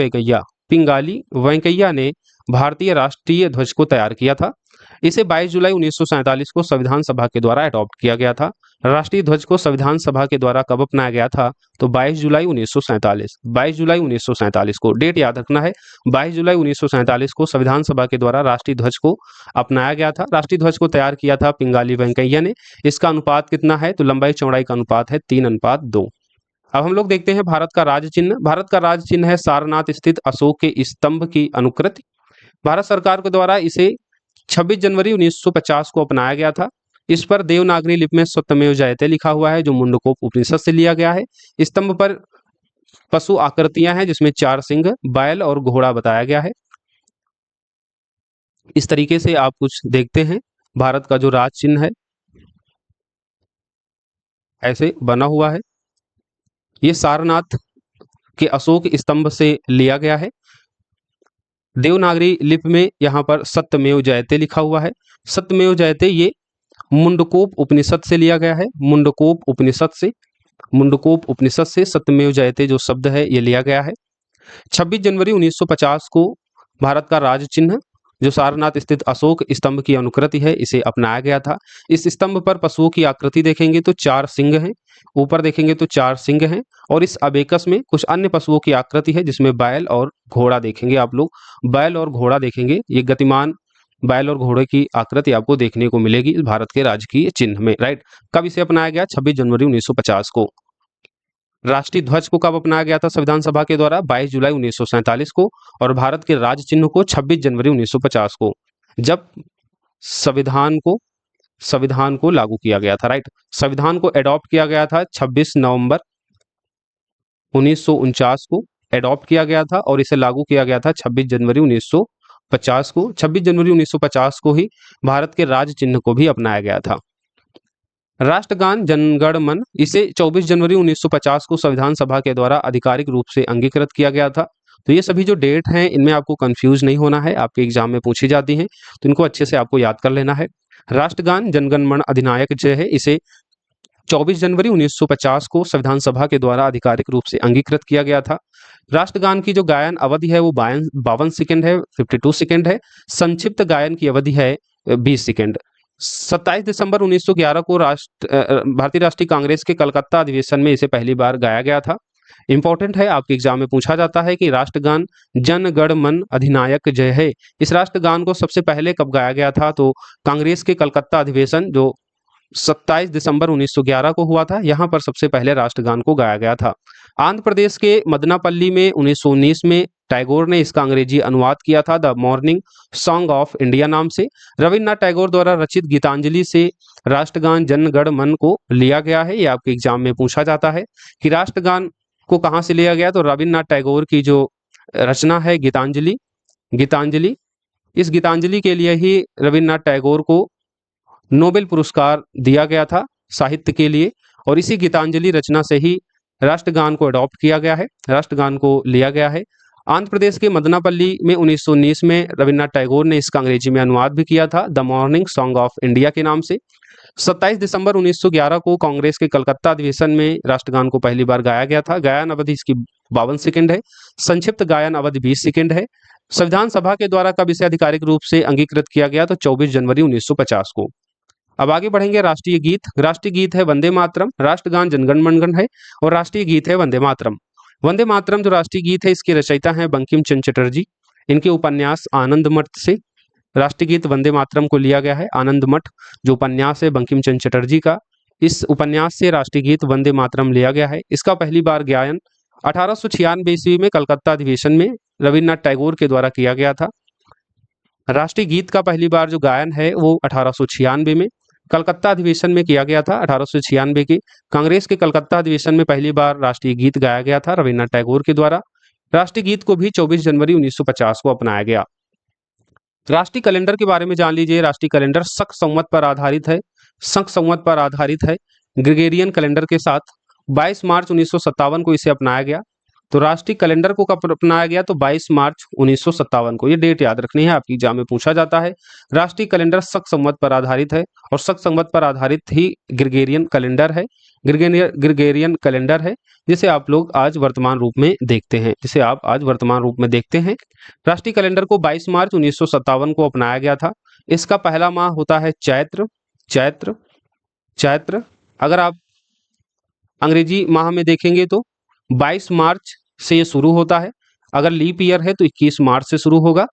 वेंकैया ने भारतीय राष्ट्रीय ध्वज को तैयार किया था। इसे 22 जुलाई 1947 को संविधान सभा के द्वारा अडॉप्ट किया गया था। राष्ट्रीय ध्वज को संविधान सभा के द्वारा कब अपनाया गया था, तो 22 जुलाई 1947। 22 जुलाई 1947 को डेट याद रखना है। 22 जुलाई 1947 को संविधान सभा के द्वारा राष्ट्रीय ध्वज को अपनाया गया था। राष्ट्रीय ध्वज को तैयार किया था पिंगाली वेंकैया ने। इसका अनुपात कितना है, तो लंबाई चौड़ाई का अनुपात है 3:2। अब हम लोग देखते हैं भारत का राज चिन्ह। भारत का राज चिन्ह है सारनाथ स्थित अशोक के स्तंभ की अनुकृति। भारत सरकार के द्वारा इसे 26 जनवरी 1950 को अपनाया गया था। इस पर देवनागरी लिपि में सत्यमेव जयते लिखा हुआ है, जो मुंडकोप उपनिषद से लिया गया है। स्तंभ पर पशु आकृतियां हैं, जिसमें 4 सिंह, बैल और घोड़ा बताया गया है। इस तरीके से आप कुछ देखते हैं, भारत का जो राज चिन्ह है ऐसे बना हुआ है। ये सारनाथ के अशोक स्तंभ से लिया गया है। देवनागरी लिपि में यहाँ पर सत्यमेव जयते लिखा हुआ है। सत्यमेव जयते ये मुंडकोप उपनिषद से लिया गया है। मुंडकोप उपनिषद से सत्यमेव जयते जो शब्द है ये लिया गया है। 26 जनवरी 1950 को भारत का राज चिन्ह जो सारनाथ स्थित अशोक स्तंभ की अनुकृति है इसे अपनाया गया था। इस स्तंभ पर पशुओं की आकृति देखेंगे तो 4 सिंह हैं, ऊपर देखेंगे तो 4 सिंह हैं, और इस अबेकस में कुछ अन्य पशुओं की आकृति है, जिसमें बैल और घोड़ा देखेंगे। आप लोग बैल और घोड़ा देखेंगे, ये गतिमान बैल और घोड़े की आकृति आपको देखने को मिलेगी भारत के राजकीय चिन्ह में, राइट। कब इसे अपनाया गया? 26 जनवरी 1950 को। राष्ट्रीय ध्वज को कब अपनाया गया था संविधान सभा के द्वारा? 22 जुलाई 1947 को। और भारत के राज चिन्ह को 26 जनवरी 1950 को, जब संविधान को लागू किया गया था, राइट। संविधान को एडॉप्ट किया गया था 26 नवंबर 1949 को एडॉप्ट किया गया था, और इसे लागू किया गया था 26 जनवरी 1950 को। 26 जनवरी 1950 को ही भारत के राज चिन्ह को भी अपनाया गया था। राष्ट्रगान जनगण मन, इसे 24 जनवरी 1950 को संविधान सभा के द्वारा आधिकारिक रूप से अंगीकृत किया गया था। तो ये सभी जो डेट हैं इनमें आपको कंफ्यूज नहीं होना है, आपके एग्जाम में पूछी जाती हैं, तो इनको अच्छे से आपको याद कर लेना है। राष्ट्रगान जनगण मन अधिनायक जय है, इसे 24 जनवरी 1950 को संविधान सभा के द्वारा आधिकारिक रूप से अंगीकृत किया गया था। राष्ट्रगान की जो गायन अवधि है वो 52 सेकेंड है, 52 सेकेंड है। संक्षिप्त गायन की अवधि है 20 सेकेंड। 27 दिसंबर 1911 को भारतीय राष्ट्रीय कांग्रेस के कलकत्ता अधिवेशन में इसे पहली बार गाया गया था। इंपॉर्टेंट है, आपके एग्जाम में पूछा जाता है कि राष्ट्रगान जन गण मन अधिनायक जय है, इस राष्ट्रगान को सबसे पहले कब गाया गया था? तो कांग्रेस के कलकत्ता अधिवेशन जो 27 दिसंबर 1911 को हुआ था, यहाँ पर सबसे पहले राष्ट्रगान को गाया गया था। आंध्र प्रदेश के मदनापल्ली में 1919 में टैगोर ने इसका अंग्रेजी अनुवाद किया था the morning song of India नाम से। रविन्द्रनाथ टैगोर द्वारा रचित गीतांजलि से राष्ट्रगान जन गण मन को लिया गया है। ये आपके एग्जाम में पूछा जाता है कि राष्ट्रगान को कहाँ से लिया गया? तो रविन्द्रनाथ टैगोर की जो रचना है गीतांजलि, इस गीतांजलि के लिए ही रविन्द्रनाथ टैगोर को नोबेल पुरस्कार दिया गया था साहित्य के लिए, और इसी गीतांजलि रचना से ही राष्ट्रगान को अडॉप्ट किया गया है, राष्ट्रगान को लिया गया है। आंध्र प्रदेश के मदनापल्ली में 1919 में रविन्द्रनाथ टैगोर ने इसका अंग्रेजी में अनुवाद भी किया था the morning song of India के नाम से। 27 दिसंबर 1911 को कांग्रेस के कलकत्ता अधिवेशन में राष्ट्रगान को पहली बार गाया गया था। गायन अवधि इसकी 52 सेकेंड है, संक्षिप्त गायन अवधि 20 सेकेंड है। संविधान सभा के द्वारा कब इसे आधिकारिक रूप से अंगीकृत किया गया? तो 24 जनवरी 1950 को। अब आगे बढ़ेंगे। राष्ट्रीय गीत है वंदे मातरम, राष्ट्रगान जनगण मनगण है, और राष्ट्रीय गीत है वंदे मातरम। वंदे मातरम जो राष्ट्रीय गीत है इसके रचयिता हैं बंकिम चंद्र चटर्जी। इनके उपन्यास आनंद मठ से राष्ट्रीय गीत वंदे मातरम को लिया गया है। आनंद मठ जो उपन्यास है बंकिम चंद्र चटर्जी का, इस उपन्यास से राष्ट्रीय गीत वंदे मातरम लिया गया है। इसका पहली बार गायन 1896 ईस्वी में कलकत्ता अधिवेशन में रविन्द्रनाथ टैगोर के द्वारा किया गया था। राष्ट्रीय गीत का पहली बार जो गायन है वो 1896 में कलकत्ता अधिवेशन में किया गया था। 1896 के कांग्रेस के कलकत्ता अधिवेशन में पहली बार राष्ट्रीय गीत गाया गया था रविन्द्रनाथ टैगोर के द्वारा। राष्ट्रीय गीत को भी 24 जनवरी 1950 को अपनाया गया। राष्ट्रीय कैलेंडर के बारे में जान लीजिए। राष्ट्रीय कैलेंडर शक संवत पर आधारित है। ग्रेगोरियन कैलेंडर के साथ 22 मार्च 1957 को इसे अपनाया गया। तो राष्ट्रीय कैलेंडर को कब अपनाया गया? तो 22 मार्च 1957 को। ये डेट याद रखनी है, आपकी एग्जाम में पूछा जाता है। राष्ट्रीय कैलेंडर शक संवत पर आधारित है, और शक संवत पर आधारित ही ग्रेगोरियन कैलेंडर है, जिसे आप लोग आज वर्तमान रूप में देखते हैं। राष्ट्रीय कैलेंडर को 22 मार्च 1957 को अपनाया गया था। इसका पहला माह होता है चैत्र। अगर आप अंग्रेजी माह में देखेंगे तो 22 मार्च से ये शुरू होता है। अगर लीप ईयर है तो 21 मार्च से शुरू होगा।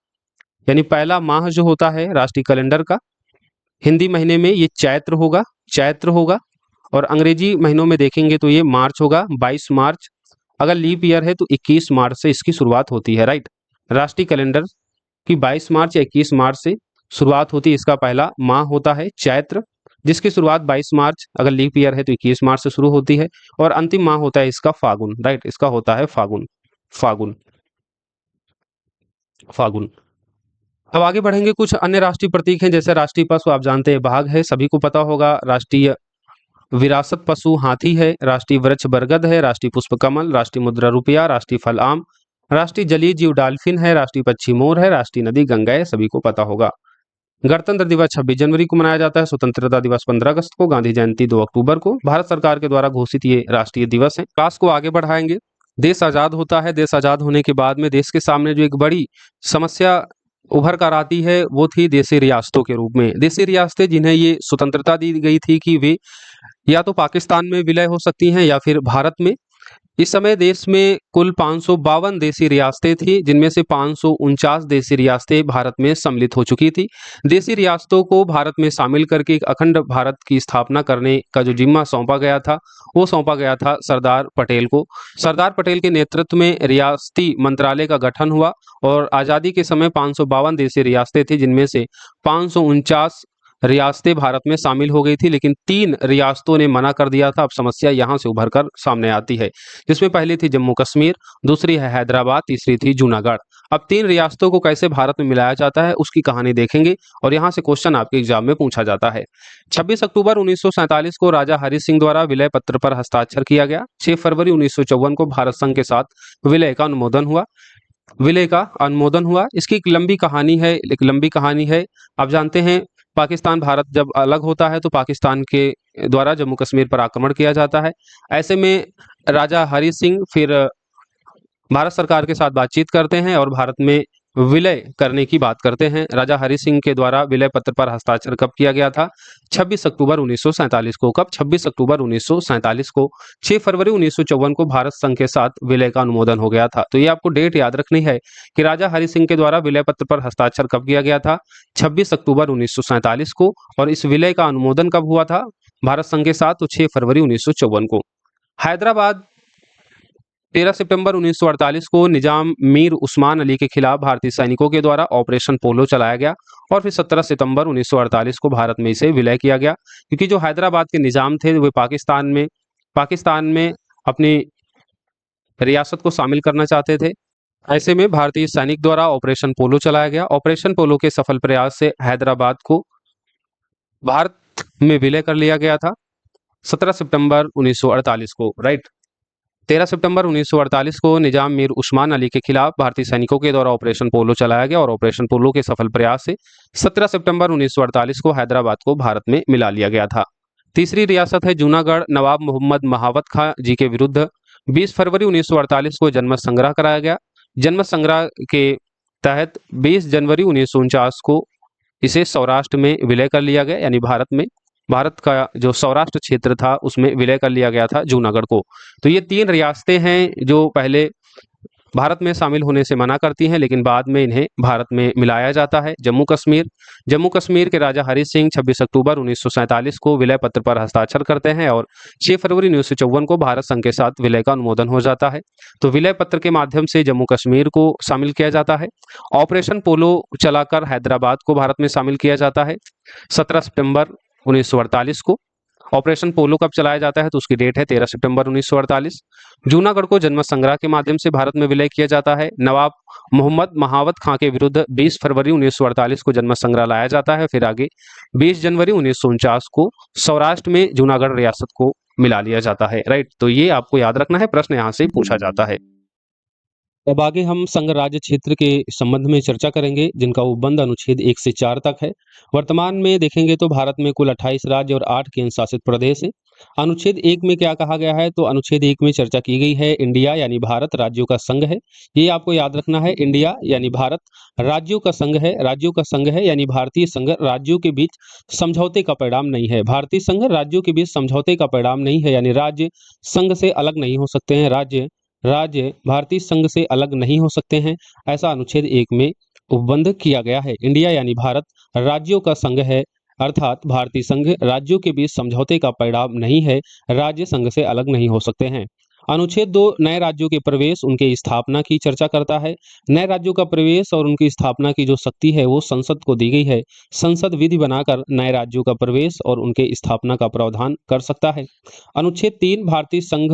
यानी पहला माह जो होता है राष्ट्रीय कैलेंडर का हिंदी महीने में ये चैत्र होगा। और अंग्रेजी महीनों में देखेंगे तो ये मार्च होगा, 22 मार्च। अगर लीप ईयर है तो 21 मार्च से इसकी शुरुआत होती है, राइट। राष्ट्रीय कैलेंडर की 22 मार्च या 21 मार्च से शुरुआत होती है। इसका पहला माह होता है चैत्र, जिसकी शुरुआत 22 मार्च, अगर लीप ईयर है तो 21 मार्च से शुरू होती है। और अंतिम माह होता है इसका फागुन, राइट। इसका होता है फागुन, फागुन, फागुन। अब आगे बढ़ेंगे। कुछ अन्य राष्ट्रीय प्रतीक हैं, जैसे राष्ट्रीय पशु आप जानते हैं बाघ है, सभी को पता होगा। राष्ट्रीय विरासत पशु हाथी है। राष्ट्रीय वृक्ष बरगद है। राष्ट्रीय पुष्प कमल। राष्ट्रीय मुद्रा रुपया। राष्ट्रीय फल आम। राष्ट्रीय जलीय जीव डॉल्फिन है। राष्ट्रीय पक्षी मोर है। राष्ट्रीय नदी गंगा है, सभी को पता होगा। गणतंत्र दिवस 26 जनवरी को मनाया जाता है। स्वतंत्रता दिवस 15 अगस्त को। गांधी जयंती 2 अक्टूबर को। भारत सरकार के द्वारा घोषित ये राष्ट्रीय दिवस है। क्लास को आगे बढ़ाएंगे। देश आजाद होता है। देश आजाद होने के बाद में देश के सामने जो एक बड़ी समस्या उभर कर आती है वो थी देशी रियासतों के रूप में। देशी रियासतें जिन्हें ये स्वतंत्रता दी गई थी कि वे या तो पाकिस्तान में विलय हो सकती हैं या फिर भारत में। इस समय देश में कुल 552 देशी रियासतें थी, जिनमें से 549 देशी रियासतें भारत में सम्मिलित हो चुकी थी। देशी रियासतों को भारत में शामिल करके एक अखंड भारत की स्थापना करने का जो जिम्मा सौंपा गया था वो सौंपा गया था सरदार पटेल को। सरदार पटेल के नेतृत्व में रियासती मंत्रालय का गठन हुआ और आज़ादी के समय 552 देशी रियासतें थी, जिनमें से 549 रियासतें भारत में शामिल हो गई थी, लेकिन 3 रियासतों ने मना कर दिया था। अब समस्या यहाँ से उभर कर सामने आती है, जिसमें पहली थी जम्मू कश्मीर, दूसरी है हैदराबाद, तीसरी थी जूनागढ़। अब 3 रियासतों को कैसे भारत में मिलाया जाता है उसकी कहानी देखेंगे और यहाँ से क्वेश्चन आपके एग्जाम में पूछा जाता है। 26 अक्टूबर 1947 को राजा हरि सिंह द्वारा विलय पत्र पर हस्ताक्षर किया गया। 6 फरवरी 1954 को भारत संघ के साथ विलय का अनुमोदन हुआ। इसकी एक लंबी कहानी है। आप जानते हैं पाकिस्तान भारत जब अलग होता है तो पाकिस्तान के द्वारा जम्मू कश्मीर पर आक्रमण किया जाता है। ऐसे में राजा हरि सिंह फिर भारत सरकार के साथ बातचीत करते हैं और भारत में विलय करने की बात करते हैं। राजा हरि सिंह के द्वारा विलय पत्र पर हस्ताक्षर कब किया गया था? 26 अक्टूबर 1947 को। कब? 26 अक्टूबर 1947 को। 6 फरवरी 1954 को भारत संघ के साथ विलय का अनुमोदन हो गया था। तो ये आपको डेट याद रखनी है कि राजा हरि सिंह के द्वारा विलय पत्र पर हस्ताक्षर कब किया गया था? 26 अक्टूबर 1947 को। और इस विलय का अनुमोदन कब हुआ था भारत संघ के साथ? तो 6 फरवरी 1954 को। हैदराबाद 13 सितंबर 1948 को निजाम मीर उस्मान अली के खिलाफ भारतीय सैनिकों के द्वारा ऑपरेशन पोलो चलाया गया और फिर 17 सितंबर 1948 को भारत में इसे विलय किया गया, क्योंकि जो हैदराबाद के निजाम थे वे पाकिस्तान में अपनी रियासत को शामिल करना चाहते थे। ऐसे में भारतीय सैनिक द्वारा ऑपरेशन पोलो चलाया गया। ऑपरेशन पोलो के सफल प्रयास से हैदराबाद को भारत में विलय कर लिया गया था 17 सितंबर 1948 को, राइट। 13 सितंबर 1948 को निजाम मीर उस्मान अली के खिलाफ भारतीय सैनिकों के द्वारा ऑपरेशन पोलो चलाया गया और ऑपरेशन पोलो के सफल प्रयास से 17 सितंबर 1948 को हैदराबाद को भारत में मिला लिया गया था। तीसरी रियासत है जूनागढ़। नवाब मोहम्मद महावत खां जी के विरुद्ध 20 फरवरी 1948 को जनमत संग्रह कराया गया। जनमत संग्रह के तहत 20 जनवरी 1949 को इसे सौराष्ट्र में विलय कर लिया गया, यानी भारत का जो सौराष्ट्र क्षेत्र था उसमें विलय कर लिया गया था जूनागढ़ को। तो ये 3 रियासतें हैं जो पहले भारत में शामिल होने से मना करती हैं, लेकिन बाद में इन्हें भारत में मिलाया जाता है। जम्मू कश्मीर के राजा हरि सिंह 26 अक्टूबर 1947 को विलय पत्र पर हस्ताक्षर करते हैं और 6 फरवरी 1954 को भारत संघ के साथ विलय का अनुमोदन हो जाता है। तो विलय पत्र के माध्यम से जम्मू कश्मीर को शामिल किया जाता है। ऑपरेशन पोलो चलाकर हैदराबाद को भारत में शामिल किया जाता है 17 सितंबर 1948 को। ऑपरेशन पोलो कब चलाया जाता है? तो उसकी डेट है 13 सितंबर 1948। जूनागढ़ को जनमत संग्रह के माध्यम से भारत में विलय किया जाता है। नवाब मोहम्मद महावत खां के विरुद्ध 20 फरवरी 1948 को जनमत संग्रह लाया जाता है। फिर आगे 20 जनवरी 1949 को सौराष्ट्र में जूनागढ़ रियासत को मिला लिया जाता है, राइट। तो ये आपको याद रखना है, प्रश्न यहाँ से पूछा जाता है। अब आगे हम संघ राज्य क्षेत्र के संबंध में चर्चा करेंगे, जिनका उपबंध अनुच्छेद 1 से 4 तक है। वर्तमान में देखेंगे तो भारत में कुल 28 राज्य और 8 केंद्र शासित प्रदेश है। अनुच्छेद 1 में क्या कहा गया है? तो अनुच्छेद 1 में चर्चा की गई है इंडिया यानी भारत राज्यों का संघ है। ये आपको याद रखना है, इंडिया यानी भारत राज्यों का संघ है। राज्यों का संघ है यानी भारतीय संघ राज्यों के बीच समझौते का परिणाम नहीं है। भारतीय संघ राज्यों के बीच समझौते का परिणाम नहीं है, यानी राज्य संघ से अलग नहीं हो सकते हैं। राज्य भारतीय संघ से अलग नहीं हो सकते हैं, ऐसा अनुच्छेद 1 में उपबंध किया गया है। इंडिया यानी भारत राज्यों का संघ है, अर्थात भारतीय संघ राज्यों के बीच समझौते का परिणाम नहीं है, राज्य संघ से अलग नहीं हो सकते हैं। अनुच्छेद 2 नए राज्यों के प्रवेश उनके स्थापना की चर्चा करता है। नए राज्यों का प्रवेश और उनकी स्थापना की जो शक्ति है वो संसद को दी गई है। संसद विधि बनाकर नए राज्यों का प्रवेश और उनके स्थापना का प्रावधान कर सकता है। अनुच्छेद 3 भारतीय संघ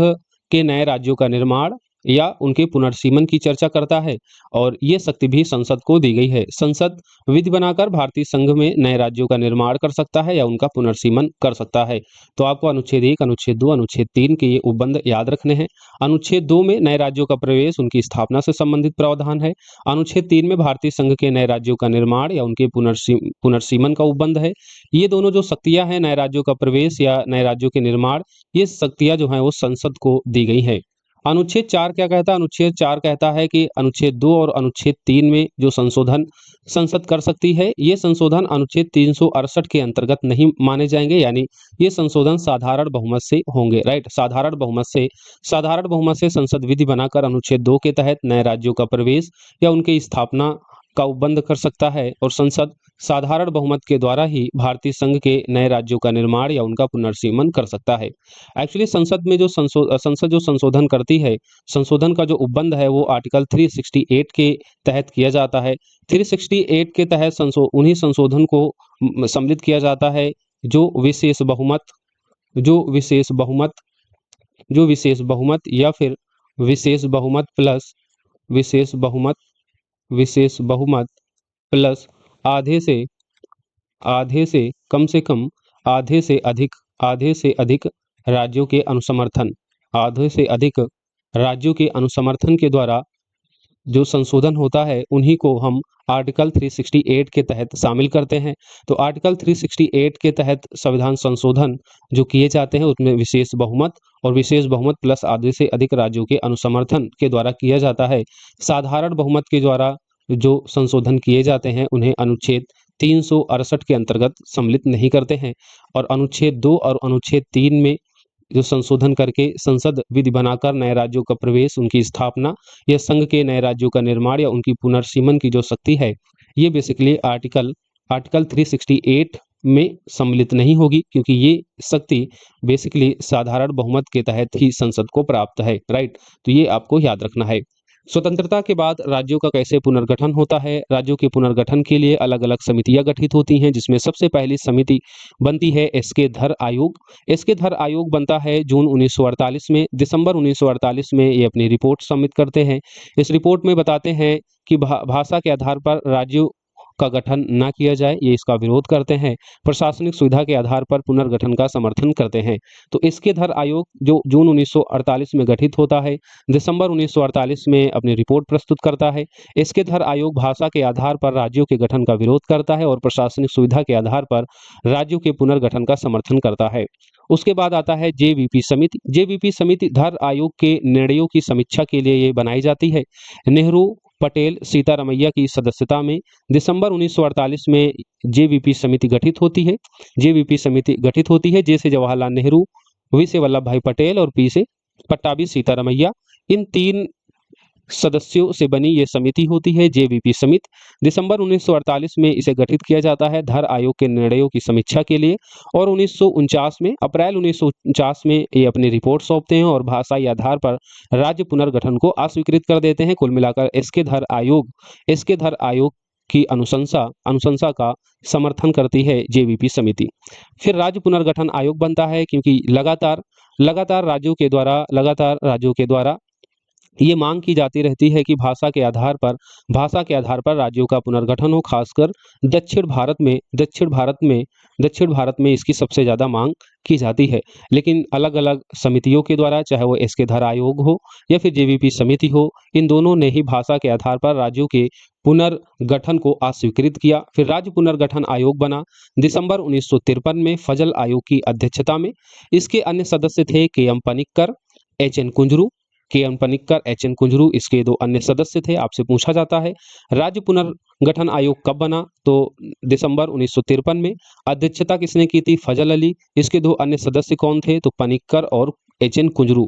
के नए राज्यों का निर्माण या उनके पुनर्सीमन की चर्चा करता है और ये शक्ति भी संसद को दी गई है। संसद विधि बनाकर भारतीय संघ में नए राज्यों का निर्माण कर सकता है या उनका पुनर्सीमन कर सकता है। तो आपको अनुच्छेद 1, अनुच्छेद 2, अनुच्छेद 3 के ये उपबंध याद रखने हैं। अनुच्छेद 2 में नए राज्यों का प्रवेश उनकी स्थापना से संबंधित प्रावधान है। अनुच्छेद 3 में भारतीय संघ के नए राज्यों का निर्माण या उनके पुनर्सीमन का उपबंध है। ये दोनों जो शक्तियां हैं, नए राज्यों का प्रवेश या नए राज्यों के निर्माण, ये शक्तियां जो हैं वो संसद को दी गई हैं। अनुच्छेद 4 क्या कहता है? अनुच्छेद 4 कहता है कि अनुच्छेद 2 और अनुच्छेद 3 में जो संशोधन संसद कर सकती है, ये संशोधन अनुच्छेद 368 के अंतर्गत नहीं माने जाएंगे, यानी ये संशोधन साधारण बहुमत से होंगे। राइट, साधारण बहुमत से संसद विधि बनाकर अनुच्छेद 2 के तहत नए राज्यों का प्रवेश या उनकी स्थापना का उपबंध कर सकता है और संसद साधारण बहुमत के द्वारा ही भारतीय संघ के नए राज्यों का निर्माण या उनका पुनर्सीमन कर सकता है। एक्चुअली संसद में जो संसद जो संशोधन करती है, संशोधन का जो उपबंध है वो आर्टिकल 368 के तहत किया जाता है। 368 के तहत उन्हीं संशोधन को सम्मिलित किया जाता है जो विशेष बहुमत जो विशेष बहुमत जो विशेष बहुमत या फिर विशेष बहुमत प्लस विशेष बहुमत विशेष बहुमत प्लस आधे से आधे से कम से कम आधे से अधिक राज्यों के अनुसमर्थन आधे से अधिक राज्यों के अनुसमर्थन के द्वारा जो संशोधन होता है उन्हीं को हम आर्टिकल 368 के तहत शामिल करते हैं। तो आर्टिकल 368 के तहत संविधान संशोधन जो किए जाते हैं उसमें विशेष बहुमत और विशेष बहुमत प्लस आधे से अधिक राज्यों के अनुसमर्थन के द्वारा किया जाता है। साधारण बहुमत के द्वारा जो संशोधन किए जाते हैं उन्हें अनुच्छेद 368 के अंतर्गत सम्मिलित नहीं करते हैं और अनुच्छेद 2 और अनुच्छेद 3 में जो संशोधन करके संसद विधि बनाकर नए राज्यों का प्रवेश, उनकी स्थापना या संघ के नए राज्यों का निर्माण या उनकी पुनर्सीमन की जो शक्ति है, ये बेसिकली आर्टिकल 368 में सम्मिलित नहीं होगी, क्योंकि ये शक्ति बेसिकली साधारण बहुमत के तहत ही संसद को प्राप्त है। राइट, तो ये आपको याद रखना है। स्वतंत्रता के बाद राज्यों का कैसे पुनर्गठन होता है? राज्यों के पुनर्गठन के लिए अलग अलग समितियां गठित होती हैं, जिसमें सबसे पहली समिति बनती है एसके धर आयोग। एसके धर आयोग बनता है जून 1948 में। दिसंबर 1948 में ये अपनी रिपोर्ट सबमिट करते हैं। इस रिपोर्ट में बताते हैं कि भाषा के आधार पर राज्यों का गठन ना किया जाए, ये इसका विरोध करते हैं। प्रशासनिक सुविधा के आधार पर पुनर्गठन का समर्थन करते हैं। तो इसके धर आयोग जो जून 1948 में गठित होता है, दिसंबर 1948 में अपनी रिपोर्ट प्रस्तुत करता है। इसके धर आयोग भाषा के आधार पर राज्यों के गठन का विरोध करता है और प्रशासनिक सुविधा के आधार पर राज्यों के पुनर्गठन का समर्थन करता है। उसके बाद आता है जेवीपी समिति। जेवीपी समिति धर आयोग के निर्णयों की समीक्षा के लिए ये बनाई जाती है। नेहरू, पटेल, सीतारमैया की सदस्यता में दिसंबर 1948 में जेवीपी समिति गठित होती है। जेवीपी समिति गठित होती है जैसे जवाहरलाल नेहरू, वी से वल्लभ भाई पटेल और पी से पट्टाभी सीतारमैया, इन 3 सदस्यों से बनी ये समिति होती है जेवीपी समिति। दिसंबर 1948 में इसे गठित किया जाता है धर आयोग के निर्णयों की समीक्षा के लिए और अप्रैल 1949 में ये अपनी रिपोर्ट सौंपते हैं और भाषाई आधार पर राज्य पुनर्गठन को अस्वीकृत कर देते हैं। कुल मिलाकर इसके धर आयोग की अनुशंसा का समर्थन करती है जेवीपी समिति। फिर राज्य पुनर्गठन आयोग बनता है, क्योंकि लगातार राज्यों के द्वारा ये मांग की जाती रहती है कि भाषा के आधार पर राज्यों का पुनर्गठन हो। खासकर दक्षिण भारत में इसकी सबसे ज्यादा मांग की जाती है। लेकिन अलग अलग समितियों के द्वारा, चाहे वो एसके धर आयोग हो या फिर जेवीपी समिति हो, इन दोनों ने ही भाषा के आधार पर राज्यों के पुनर्गठन को अस्वीकृत किया। फिर राज्य पुनर्गठन आयोग बना दिसंबर 1953 में फजल आयोग की अध्यक्षता में। इसके अन्य सदस्य थे के.एम. पनिक्कर, एच.एन. कुंजरू इसके 2 अन्य सदस्य थे। आपसे पूछा जाता है राज्य पुनर्गठन आयोग कब बना? तो दिसंबर 1953 में। अध्यक्षता किसने की थी? फजल अली। इसके 2 अन्य सदस्य कौन थे? तो पनिक्कर और एच.एन. कुंजरू।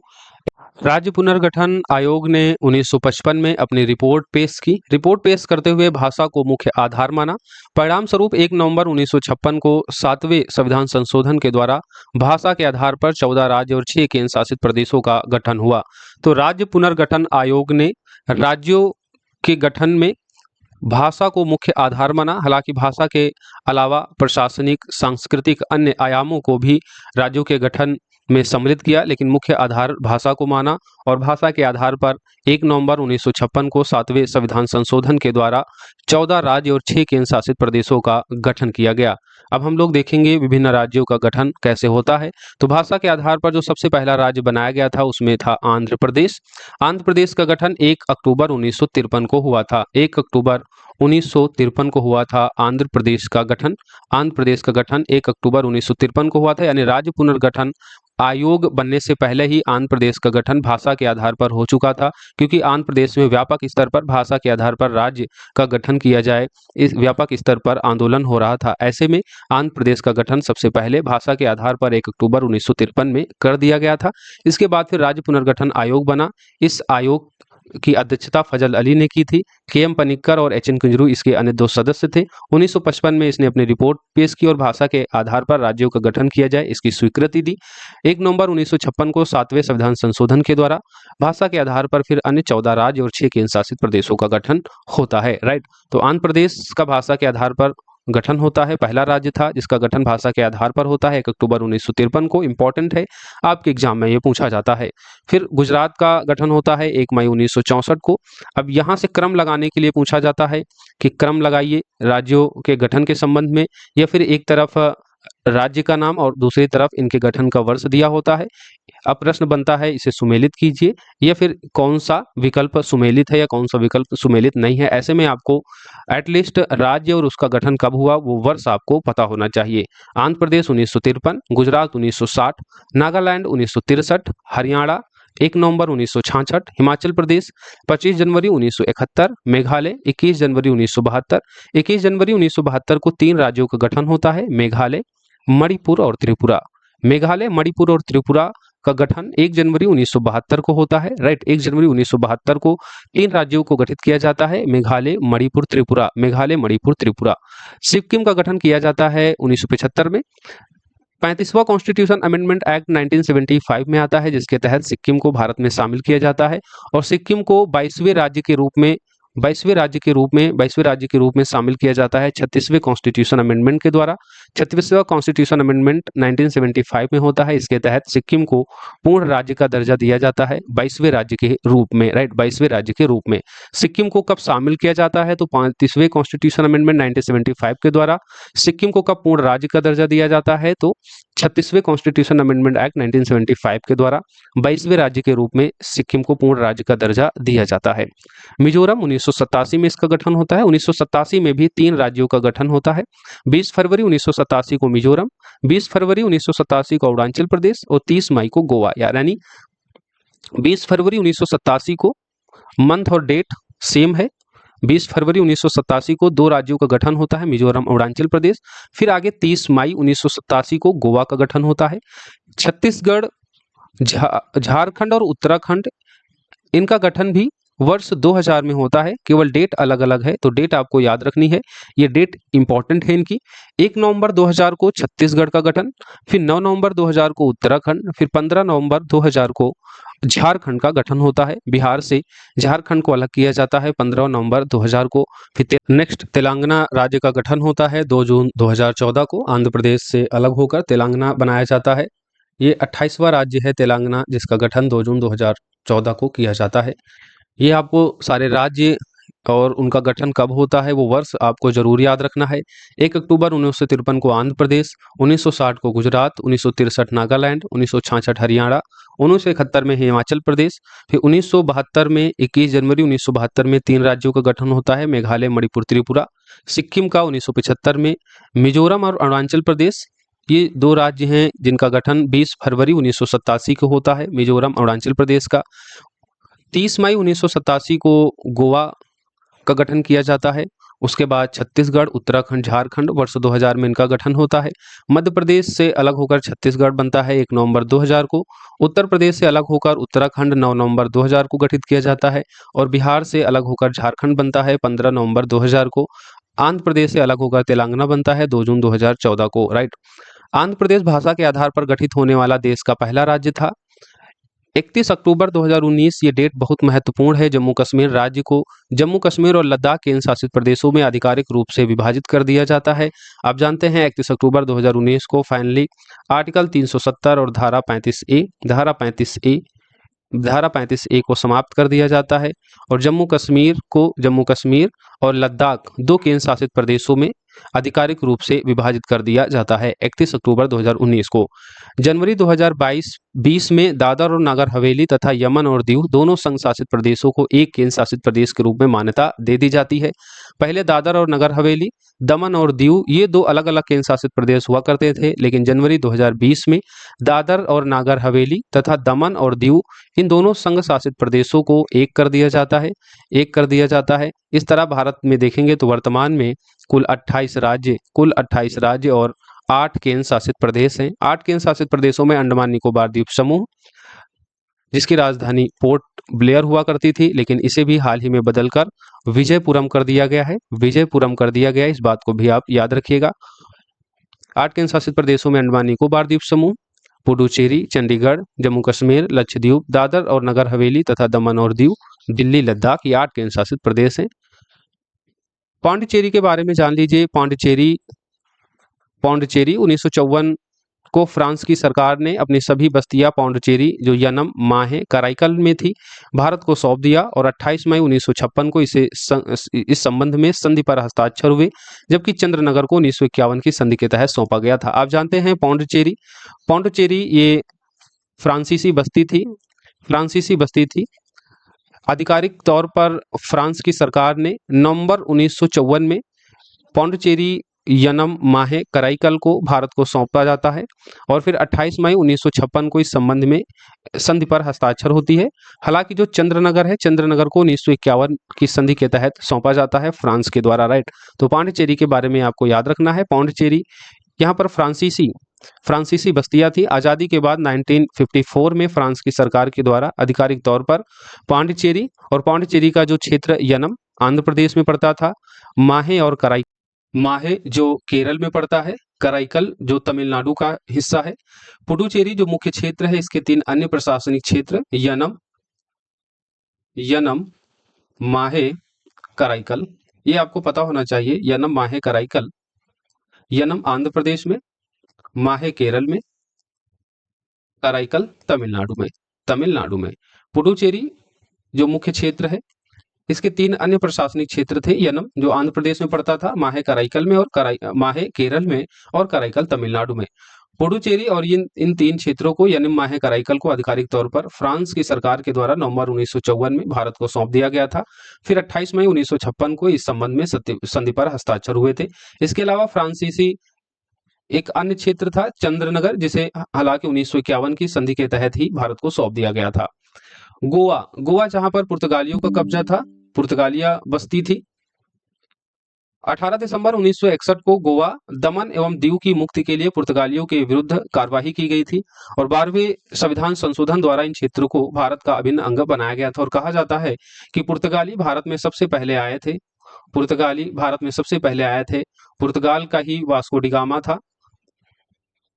राज्य पुनर्गठन आयोग ने 1955 में अपनी रिपोर्ट पेश की। रिपोर्ट पेश करते हुए भाषा को मुख्य आधार माना। परिणाम स्वरूप 1 नवंबर 1956 को 7वें संविधान संशोधन के द्वारा भाषा के आधार पर 14 राज्य और 6 केंद्र शासित प्रदेशों का गठन हुआ। तो राज्य पुनर्गठन आयोग ने राज्यों के गठन में भाषा को मुख्य आधार माना। हालांकि भाषा के अलावा प्रशासनिक, सांस्कृतिक, अन्य आयामों को भी राज्यों के गठन में सम्मिलित किया, लेकिन मुख्य आधार भाषा को माना और भाषा के आधार पर 1 नवंबर 1956 को 7वें संविधान संशोधन के द्वारा 14 राज्य और 6 केंद्र शासित प्रदेशों का गठन किया गया। अब हम लोग देखेंगे विभिन्न राज्यों का गठन कैसे होता है। तो भाषा के आधार पर जो सबसे पहला राज्य बनाया गया था उसमें था आंध्र प्रदेश। आंध्र प्रदेश का गठन 1 अक्टूबर 1953 को हुआ था। 1 अक्टूबर 1953 को हुआ था आंध्र प्रदेश का गठन। आंध्र प्रदेश का गठन 1 अक्टूबर 1953 को हुआ था, यानी राज्य पुनर्गठन आयोग बनने से पहले ही आंध्र प्रदेश का गठन भाषा के आधार पर हो चुका था, क्योंकि आंध्र प्रदेश में व्यापक स्तर पर भाषा के आधार पर राज्य का गठन किया जाए, इस व्यापक स्तर पर आंदोलन हो रहा था। ऐसे में आंध्र प्रदेश का गठन सबसे पहले भाषा के आधार पर 1 अक्टूबर 1953 में कर दिया गया था। इसके बाद फिर राज्य पुनर्गठन आयोग बना। इस आयोग की अध्यक्षता फजल अली ने की थी। के.एम. पनिक्कर और एच.एन. कुंजरू इसके अन्य 2 सदस्य थे। 1955 में इसने अपनी रिपोर्ट पेश की और भाषा के आधार पर राज्यों का गठन किया जाए इसकी स्वीकृति दी। 1 नवंबर 1956 को 7वें संविधान संशोधन के द्वारा भाषा के आधार पर फिर अन्य 14 राज्य और 6 केंद्र शासित प्रदेशों का गठन होता है। राइट, तो आंध्र प्रदेश का भाषा के आधार पर गठन होता है, पहला राज्य था जिसका गठन भाषा के आधार पर होता है 1 अक्टूबर 1953 को। इंपॉर्टेंट है, आपके एग्जाम में ये पूछा जाता है। फिर गुजरात का गठन होता है 1 मई 1964 को। अब यहाँ से क्रम लगाने के लिए पूछा जाता है कि क्रम लगाइए राज्यों के गठन के संबंध में, या फिर एक तरफ राज्य का नाम और दूसरी तरफ इनके गठन का वर्ष दिया होता है। अब प्रश्न बनता है इसे सुमेलित कीजिए, या फिर कौन सा विकल्प सुमेलित है या कौन सा विकल्प सुमेलित नहीं है। ऐसे में आपको एटलीस्ट राज्य और उसका गठन कब हुआ वो वर्ष आपको पता होना चाहिए। आंध्र प्रदेश 1953, गुजरात 1960, नागालैंड 1963, हरियाणा 1 नवंबर 1966, हिमाचल प्रदेश 25 जनवरी 1971, मेघालय 21 जनवरी 1972। 21 जनवरी 1972 को 3 राज्यों का गठन होता है, मेघालय, मणिपुर और त्रिपुरा। मेघालय, मणिपुर और त्रिपुरा का गठन 1 जनवरी 1972 को होता है। राइट, 1 जनवरी 1972 को 3 राज्यों को गठित किया जाता है, मेघालय, मणिपुर, त्रिपुरा। मेघालय, मणिपुर, त्रिपुरा। सिक्किम का गठन किया जाता है 1975 में। 35वां कॉन्स्टिट्यूशन अमेंडमेंट एक्ट 1975 में आता है, जिसके तहत सिक्किम को भारत में शामिल किया जाता है और सिक्किम को 22वें राज्य के रूप में शामिल किया जाता है 36वें कॉन्स्टिट्यूशन अमेंडमेंट के द्वारा। 36वां कॉन्स्टिट्यूशन अमेंडमेंट 1975 में होता है। इसके तहत सिक्किम को पूर्ण राज्य का दर्जा दिया जाता है 22वें राज्य के रूप में। राइट, 22वें राज्य के रूप में सिक्किम को कब शामिल किया जाता है, तो 35वें कॉन्स्टिट्यूशन अमेंडमेंट 1975 के द्वारा। सिक्किम को कब पूर्ण राज्य का दर्जा दिया जाता है, तो 36वें कॉन्स्टिट्यूशन अमेंडमेंट एक्ट 1975 के द्वारा 22वें राज्य के रूप में सिक्किम को पूर्ण राज्य का दर्जा दिया जाता है। मिजोरम 1987 में इसका गठन होता है। 1987 में भी 3 राज्यों का गठन होता है। 20 फरवरी 1987 को मिजोरम, 20 फरवरी 1987 को अरुणाचल प्रदेश और 30 मई को गोवा। यानी 20 फरवरी 1987 को मंथ और डेट सेम है। 20 फरवरी 1987 को 2 राज्यों का गठन होता है, मिजोरम और अरुणाचल प्रदेश। फिर आगे 30 मई 1987 को गोवा का गठन होता है। छत्तीसगढ़, झारखंड और उत्तराखंड, इनका गठन भी वर्ष 2000 में होता है, केवल डेट अलग अलग है, तो डेट आपको याद रखनी है, ये डेट इंपॉर्टेंट है इनकी। 1 नवंबर 2000 को छत्तीसगढ़ का गठन, फिर 9 नवंबर 2000 को उत्तराखंड, फिर 15 नवंबर 2000 को झारखंड का गठन होता है। बिहार से झारखंड को अलग किया जाता है 15 नवंबर 2000 को। फिर नेक्स्ट तेलंगाना राज्य का गठन होता है 2 जून 2014 को। आंध्र प्रदेश से अलग होकर तेलंगाना बनाया जाता है। ये 28वां राज्य है तेलंगाना, जिसका गठन 2 जून 2014 को किया जाता है। ये आपको सारे राज्य और उनका गठन कब होता है वो वर्ष आपको जरूर याद रखना है। 1 अक्टूबर 1953 को आंध्र प्रदेश, 1960 को गुजरात, 1963 नागालैंड, 1966 हरियाणा, 1971 में हिमाचल प्रदेश। फिर 1972 में 21 जनवरी 1972 में 3 राज्यों का गठन होता है, मेघालय, मणिपुर, त्रिपुरा। सिक्किम का 1975 में। मिजोरम और अरुणाचल प्रदेश, ये 2 राज्य हैं जिनका गठन 20 फरवरी 1987 को होता है, मिजोरम और अरुणाचल प्रदेश का। 30 मई 1987 को गोवा का गठन किया जाता है। उसके बाद छत्तीसगढ़, उत्तराखंड, झारखंड वर्ष 2000 में इनका गठन होता है। मध्य प्रदेश से अलग होकर छत्तीसगढ़ बनता है 1 नवंबर 2000 को। उत्तर प्रदेश से अलग होकर उत्तराखंड 9 नवंबर 2000 को गठित किया जाता है और बिहार से अलग होकर झारखंड बनता है 15 नवंबर 2000 को। आंध्र प्रदेश से अलग होकर तेलंगाना बनता है 2 जून 2014 को, राइट। आंध्र प्रदेश भाषा के आधार पर गठित होने वाला देश का पहला राज्य था। 31 अक्टूबर 2019 ये डेट बहुत महत्वपूर्ण है। जम्मू कश्मीर राज्य को जम्मू कश्मीर और लद्दाख केंद्र शासित प्रदेशों में आधिकारिक रूप से विभाजित कर दिया जाता है। आप जानते हैं 31 अक्टूबर 2019 को फाइनली आर्टिकल 370 और धारा 35A को समाप्त कर दिया जाता है और जम्मू कश्मीर और लद्दाख 2 केंद्र शासित प्रदेशों में आधिकारिक रूप से विभाजित कर दिया जाता है 31 अक्टूबर 2019 को। जनवरी 2020 में दादर और नागर हवेली तथा यमन और दीव दोनों संघ शासित प्रदेशों को एक केंद्र शासित प्रदेश के रूप में मान्यता दे दी जाती है। पहले दादर और नगर हवेली, दमन और दीव ये 2 अलग अलग केंद्र शासित प्रदेश हुआ करते थे, लेकिन जनवरी 2020 में दादर और नागर हवेली तथा दमन और दीव इन दोनों संघ शासित प्रदेशों को एक कर दिया जाता है। इस तरह भारत में देखेंगे तो वर्तमान में कुल 28 राज्य और 8 केंद्र शासित प्रदेश हैं। 8 केंद्र शासित प्रदेशों में अंडमान निकोबार द्वीप समूह, जिसकी राजधानी पोर्ट ब्लेयर हुआ करती थी, लेकिन इसे भी हाल ही में बदलकर विजयपुरम कर दिया गया है। इस बात को भी आप याद रखिएगा। 8 केंद्र शासित प्रदेशों में अंडमान निकोबार द्वीप समूह, पुडुचेरी, चंडीगढ़, जम्मू कश्मीर, लक्षद्वीप, दादर और नगर हवेली तथा दमन और दीव, दिल्ली, लद्दाख, ये 8 केंद्र शासित प्रदेश हैं। पांडिचेरी के बारे में जान लीजिए। पांडिचेरी 1954 को फ्रांस की सरकार ने अपनी सभी बस्तियां पांडिचेरी जो यनम, माहे, कराईकल में थी, भारत को सौंप दिया और 28 मई 1956 को इस संबंध में संधि पर हस्ताक्षर हुए, जबकि चंद्रनगर को 1951 की संधि के तहत सौंपा गया था। आप जानते हैं पांडिचेरी ये फ्रांसीसी बस्ती थी। आधिकारिक तौर पर फ्रांस की सरकार ने नवंबर 1954 में पांडिचेरी, यनम, माहे, कराईकल को भारत को सौंपा जाता है और फिर 28 मई 1956 को इस संबंध में संधि पर हस्ताक्षर होती है। हालांकि जो चंद्रनगर को 1951 की संधि के तहत सौंपा जाता है फ्रांस के द्वारा, राइट। तो पांडिचेरी के बारे में आपको याद रखना है। पांडिचेरी यहाँ पर फ्रांसीसी बस्तियां थी। आज़ादी के बाद 1954 में फ्रांस की सरकार के द्वारा आधिकारिक तौर पर पांडिचेरी का जो क्षेत्र यनम आंध्र प्रदेश में पड़ता था, माहे जो केरल में पड़ता है, कराईकल जो तमिलनाडु का हिस्सा है, पुडुचेरी जो मुख्य क्षेत्र है, इसके 3 अन्य प्रशासनिक क्षेत्र यनम, माहे, कराईकल, ये आपको पता होना चाहिए। यनम, माहे, कराईकल, यनम आंध्र प्रदेश में, माहे केरल में, कराईकल तमिलनाडु में। पुडुचेरी जो मुख्य क्षेत्र है, इसके 3 अन्य प्रशासनिक क्षेत्र थे। यनम जो आंध्र प्रदेश में पड़ता था, माहे कराईकल में और माहे केरल में और कराईकल तमिलनाडु में। पुडुचेरी और इन 3 क्षेत्रों को यनम, माहे, कराईकल को आधिकारिक तौर पर फ्रांस की सरकार के द्वारा नवंबर 1954 में भारत को सौंप दिया गया था। फिर 28 मई 1956 को इस संबंध में संधि पर हस्ताक्षर हुए थे। इसके अलावा फ्रांसीसी एक अन्य क्षेत्र था चंद्रनगर, जिसे हालांकि 1951 की संधि के तहत ही भारत को सौंप दिया गया था। गोवा जहां पर पुर्तगालियों का कब्जा था, पुर्तगालिया बस्ती थी। 18 दिसंबर 1961 को गोवा, दमन एवं दीव की मुक्ति के लिए पुर्तगालियों के विरुद्ध कार्यवाही की गई थी और 12वें संविधान संशोधन द्वारा इन क्षेत्रों को भारत का अभिन्न अंग बनाया गया था। और कहा जाता है कि पुर्तगाली भारत में सबसे पहले आए थे। पुर्तगाल का ही वास्को डी गामा था,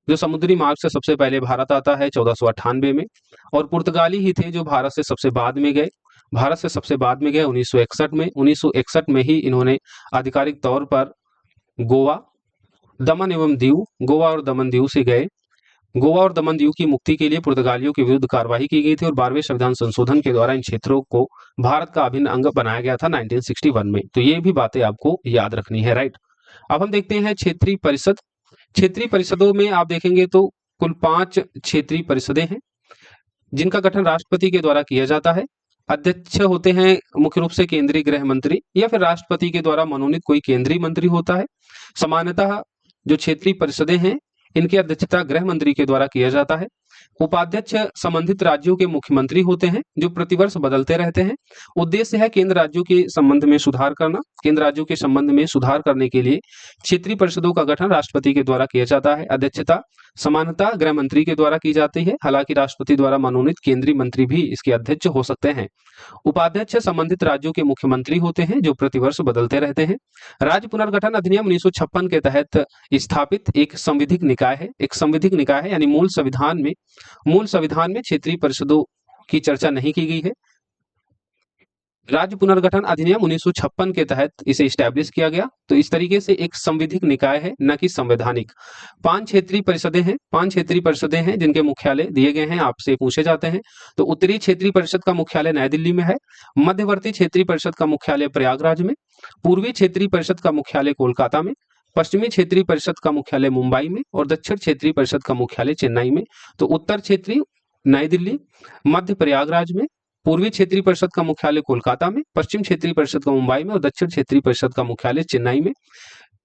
जो समुद्री मार्ग से सबसे पहले भारत आता है 1498 में, और पुर्तगाली ही थे जो भारत से सबसे बाद में गए 1961 में। 1961 में ही इन्होंने आधिकारिक तौर पर गोवा और दमन दीव से गए। गोवा और दमन दीव की मुक्ति के लिए पुर्तगालियों के विरुद्ध कार्यवाही की गई थी और 12वें संविधान संशोधन के द्वारा इन क्षेत्रों को भारत का अभिन्न अंग बनाया गया था 1961 में। तो ये भी बातें आपको याद रखनी है, राइट। अब हम देखते हैं क्षेत्रीय परिषद। क्षेत्रीय परिषदों में आप देखेंगे तो कुल 5 क्षेत्रीय परिषदें हैं, जिनका गठन राष्ट्रपति के द्वारा किया जाता है। अध्यक्ष होते हैं मुख्य रूप से केंद्रीय गृह मंत्री या फिर राष्ट्रपति के द्वारा मनोनीत कोई केंद्रीय मंत्री होता है। सामान्यतः जो क्षेत्रीय परिषदें हैं, इनकी अध्यक्षता गृह मंत्री के द्वारा किया जाता है। उपाध्यक्ष संबंधित राज्यों के मुख्यमंत्री होते हैं जो प्रतिवर्ष बदलते रहते हैं। उद्देश्य है केंद्र राज्यों के संबंध में सुधार करना। केंद्र राज्यों के संबंध में सुधार करने के लिए क्षेत्रीय परिषदों का गठन राष्ट्रपति के द्वारा किया जाता है। अध्यक्षता समानतः गृह मंत्री के द्वारा की जाती है, हालांकि राष्ट्रपति द्वारा मनोनीत केंद्रीय मंत्री भी इसके अध्यक्ष हो सकते हैं। उपाध्यक्ष संबंधित राज्यों के मुख्यमंत्री होते हैं जो प्रतिवर्ष बदलते रहते हैं। राज्य पुनर्गठन अधिनियम 1956 के तहत स्थापित एक संविधिक निकाय है। एक संविधिक निकाय है यानी मूल संविधान में क्षेत्रीय परिषदों की चर्चा नहीं की गई है। राज्य पुनर्गठन अधिनियम 1956 के तहत इसे स्टैब्लिश किया गया। तो इस तरीके से एक संविधिक निकाय है, न कि संवैधानिक। 5 क्षेत्रीय परिषदें हैं जिनके मुख्यालय दिए गए हैं, आपसे पूछे जाते हैं। तो उत्तरी क्षेत्रीय परिषद का मुख्यालय नई दिल्ली में है, मध्यवर्ती क्षेत्रीय परिषद का मुख्यालय प्रयागराज में, पूर्वी क्षेत्रीय परिषद का मुख्यालय कोलकाता में, पश्चिमी क्षेत्रीय परिषद का मुख्यालय मुंबई में और दक्षिण क्षेत्रीय परिषद का मुख्यालय चेन्नई में। तो उत्तर क्षेत्रीय नई दिल्ली, मध्य प्रयागराज में, पूर्वी क्षेत्रीय परिषद का मुख्यालय कोलकाता में, पश्चिम क्षेत्रीय परिषद का मुंबई में और दक्षिण क्षेत्रीय परिषद का मुख्यालय चेन्नई में।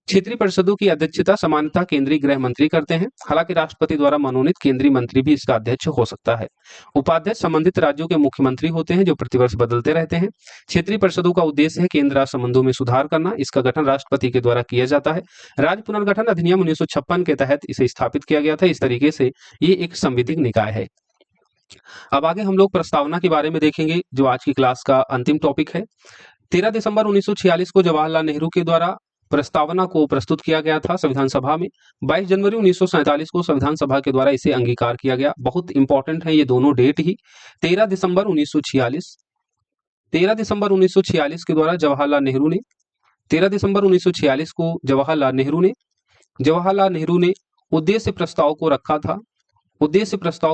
क्षेत्रीय परिषदों की अध्यक्षता सामान्यतः केंद्रीय गृह मंत्री करते हैं, हालांकि राष्ट्रपति द्वारा मनोनीत केंद्रीय मंत्री भी इसका अध्यक्ष हो सकता है। उपाध्यक्ष संबंधित राज्यों के मुख्यमंत्री होते हैं जो प्रतिवर्ष बदलते रहते हैं। क्षेत्रीय परिषदों का उद्देश्य है केंद्र राज्य संबंधों में सुधार करना। इसका गठन राष्ट्रपति के द्वारा किया जाता है। राज्य पुनर्गठन अधिनियम 1956 के तहत इसे स्थापित किया गया था। इस तरीके से ये एक संविधिक निकाय है। अब आगे हम लोग प्रस्तावना के बारे में देखेंगे, जो आज की क्लास का अंतिम टॉपिक है। 13 दिसंबर 1946 को जवाहरलाल नेहरू के द्वारा प्रस्तावना को प्रस्तुत किया गया था संविधान सभा में। 22 जनवरी 1947 को संविधान सभा के द्वारा इसे अंगीकार किया गया। बहुत इंपॉर्टेंट है ये दोनों डेट ही। 13 दिसंबर 1946 के द्वारा जवाहरलाल नेहरू ने 13 दिसंबर 1946 को जवाहरलाल नेहरू ने उद्देश्य प्रस्ताव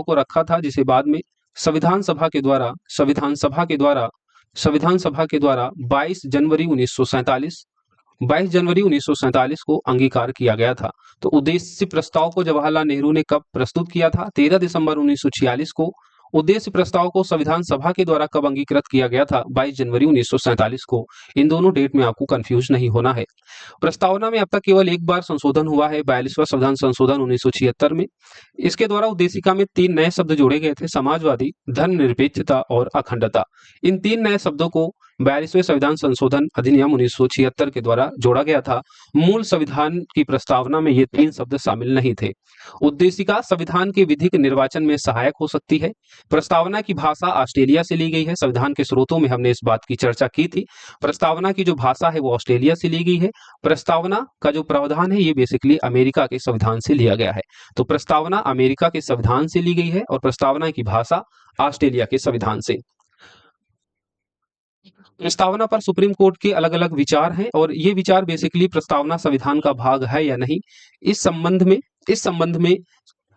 को रखा था जिसे बाद में संविधान सभा के द्वारा 22 जनवरी 1947 को अंगीकार किया गया था। तो उद्देश्य प्रस्ताव को जवाहरलाल नेहरू ने कब प्रस्तुत किया था? 13 दिसंबर 1946 को। उद्देश्य प्रस्ताव को संविधान सभा के द्वारा कब अंगीकृत किया गया था? 22 जनवरी 1947 को। इन दोनों डेट में आपको कंफ्यूज नहीं होना है। प्रस्तावना में अब तक केवल एक बार संशोधन हुआ है, 42वां संविधान संशोधन 1976 में। इसके द्वारा उद्देशिका में 3 नए शब्द जोड़े गए थे, समाजवादी, धर्मनिरपेक्षता और अखंडता। इन 3 नए शब्दों को 42वें संविधान संशोधन अधिनियम 1976 के द्वारा जोड़ा गया था। मूल संविधान की प्रस्तावना में ये 3 शब्द शामिल नहीं थे। उद्देशिका संविधान के विधिक निर्वाचन में सहायक हो सकती है। प्रस्तावना की भाषा ऑस्ट्रेलिया से ली गई है। संविधान के स्रोतों में हमने इस बात की चर्चा की थी। प्रस्तावना की जो भाषा है वो ऑस्ट्रेलिया से ली गई है। प्रस्तावना का जो प्रावधान है ये बेसिकली अमेरिका के संविधान से लिया गया है। तो प्रस्तावना अमेरिका के संविधान से ली गई है और प्रस्तावना की भाषा ऑस्ट्रेलिया के संविधान से। प्रस्तावना पर सुप्रीम कोर्ट के अलग अलग विचार हैं और ये विचार बेसिकली प्रस्तावना संविधान का भाग है या नहीं, इस संबंध में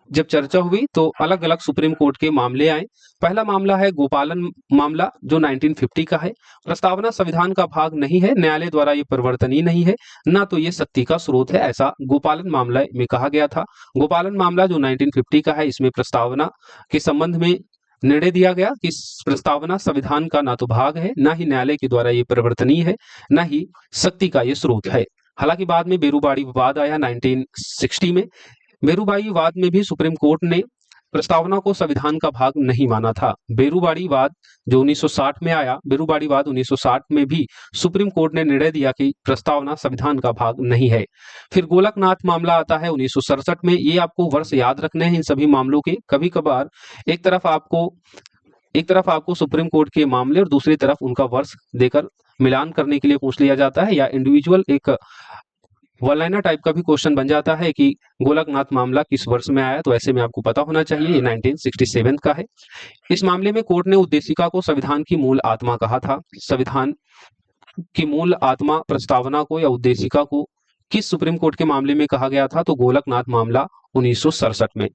जब चर्चा हुई तो अलग अलग सुप्रीम कोर्ट के मामले आए। पहला मामला है गोपालन मामला, जो 1950 का है। प्रस्तावना संविधान का भाग नहीं है, न्यायालय द्वारा ये परिवर्तनीय नहीं है, ना तो ये शक्ति का स्रोत है, ऐसा गोपालन मामला में कहा गया था। गोपालन मामला जो 1950 का है, इसमें प्रस्तावना के संबंध में निर्णय दिया गया कि प्रस्तावना संविधान का ना तो भाग है, ना ही न्यायालय के द्वारा ये परिवर्तनीय है, ना ही शक्ति का ये स्रोत है। हालांकि बाद में बेरूबाड़ी विवाद आया 1960 में। बेरूबाड़ी विवाद में भी सुप्रीम कोर्ट ने प्रस्तावना को संविधान का भाग नहीं माना था। बेरूबाड़ी विवाद जो 1960 में आया, बेरूबाड़ी विवाद 1960 में भी सुप्रीम कोर्ट ने निर्णय दिया कि प्रस्तावना संविधान का भाग नहीं है। फिर गोलकनाथ मामला आता है 1967 में। ये आपको वर्ष याद रखने हैं इन सभी मामलों के। कभी कभार एक तरफ आपको सुप्रीम कोर्ट के मामले और दूसरी तरफ उनका वर्ष देकर मिलान करने के लिए पूछ लिया जाता है, या इंडिविजुअल एक वन लाइनर टाइप का भी क्वेश्चन बन जाता है कि गोलकनाथ मामला किस वर्ष में आया। तो ऐसे में आपको पता होना चाहिए ये 1967 का है। इस मामले में कोर्ट ने उद्देशिका को संविधान की मूल आत्मा कहा था। संविधान की मूल आत्मा प्रस्तावना को या उद्देशिका को किस सुप्रीम कोर्ट के मामले में कहा गया था? तो गोलकनाथ मामला 1967 में।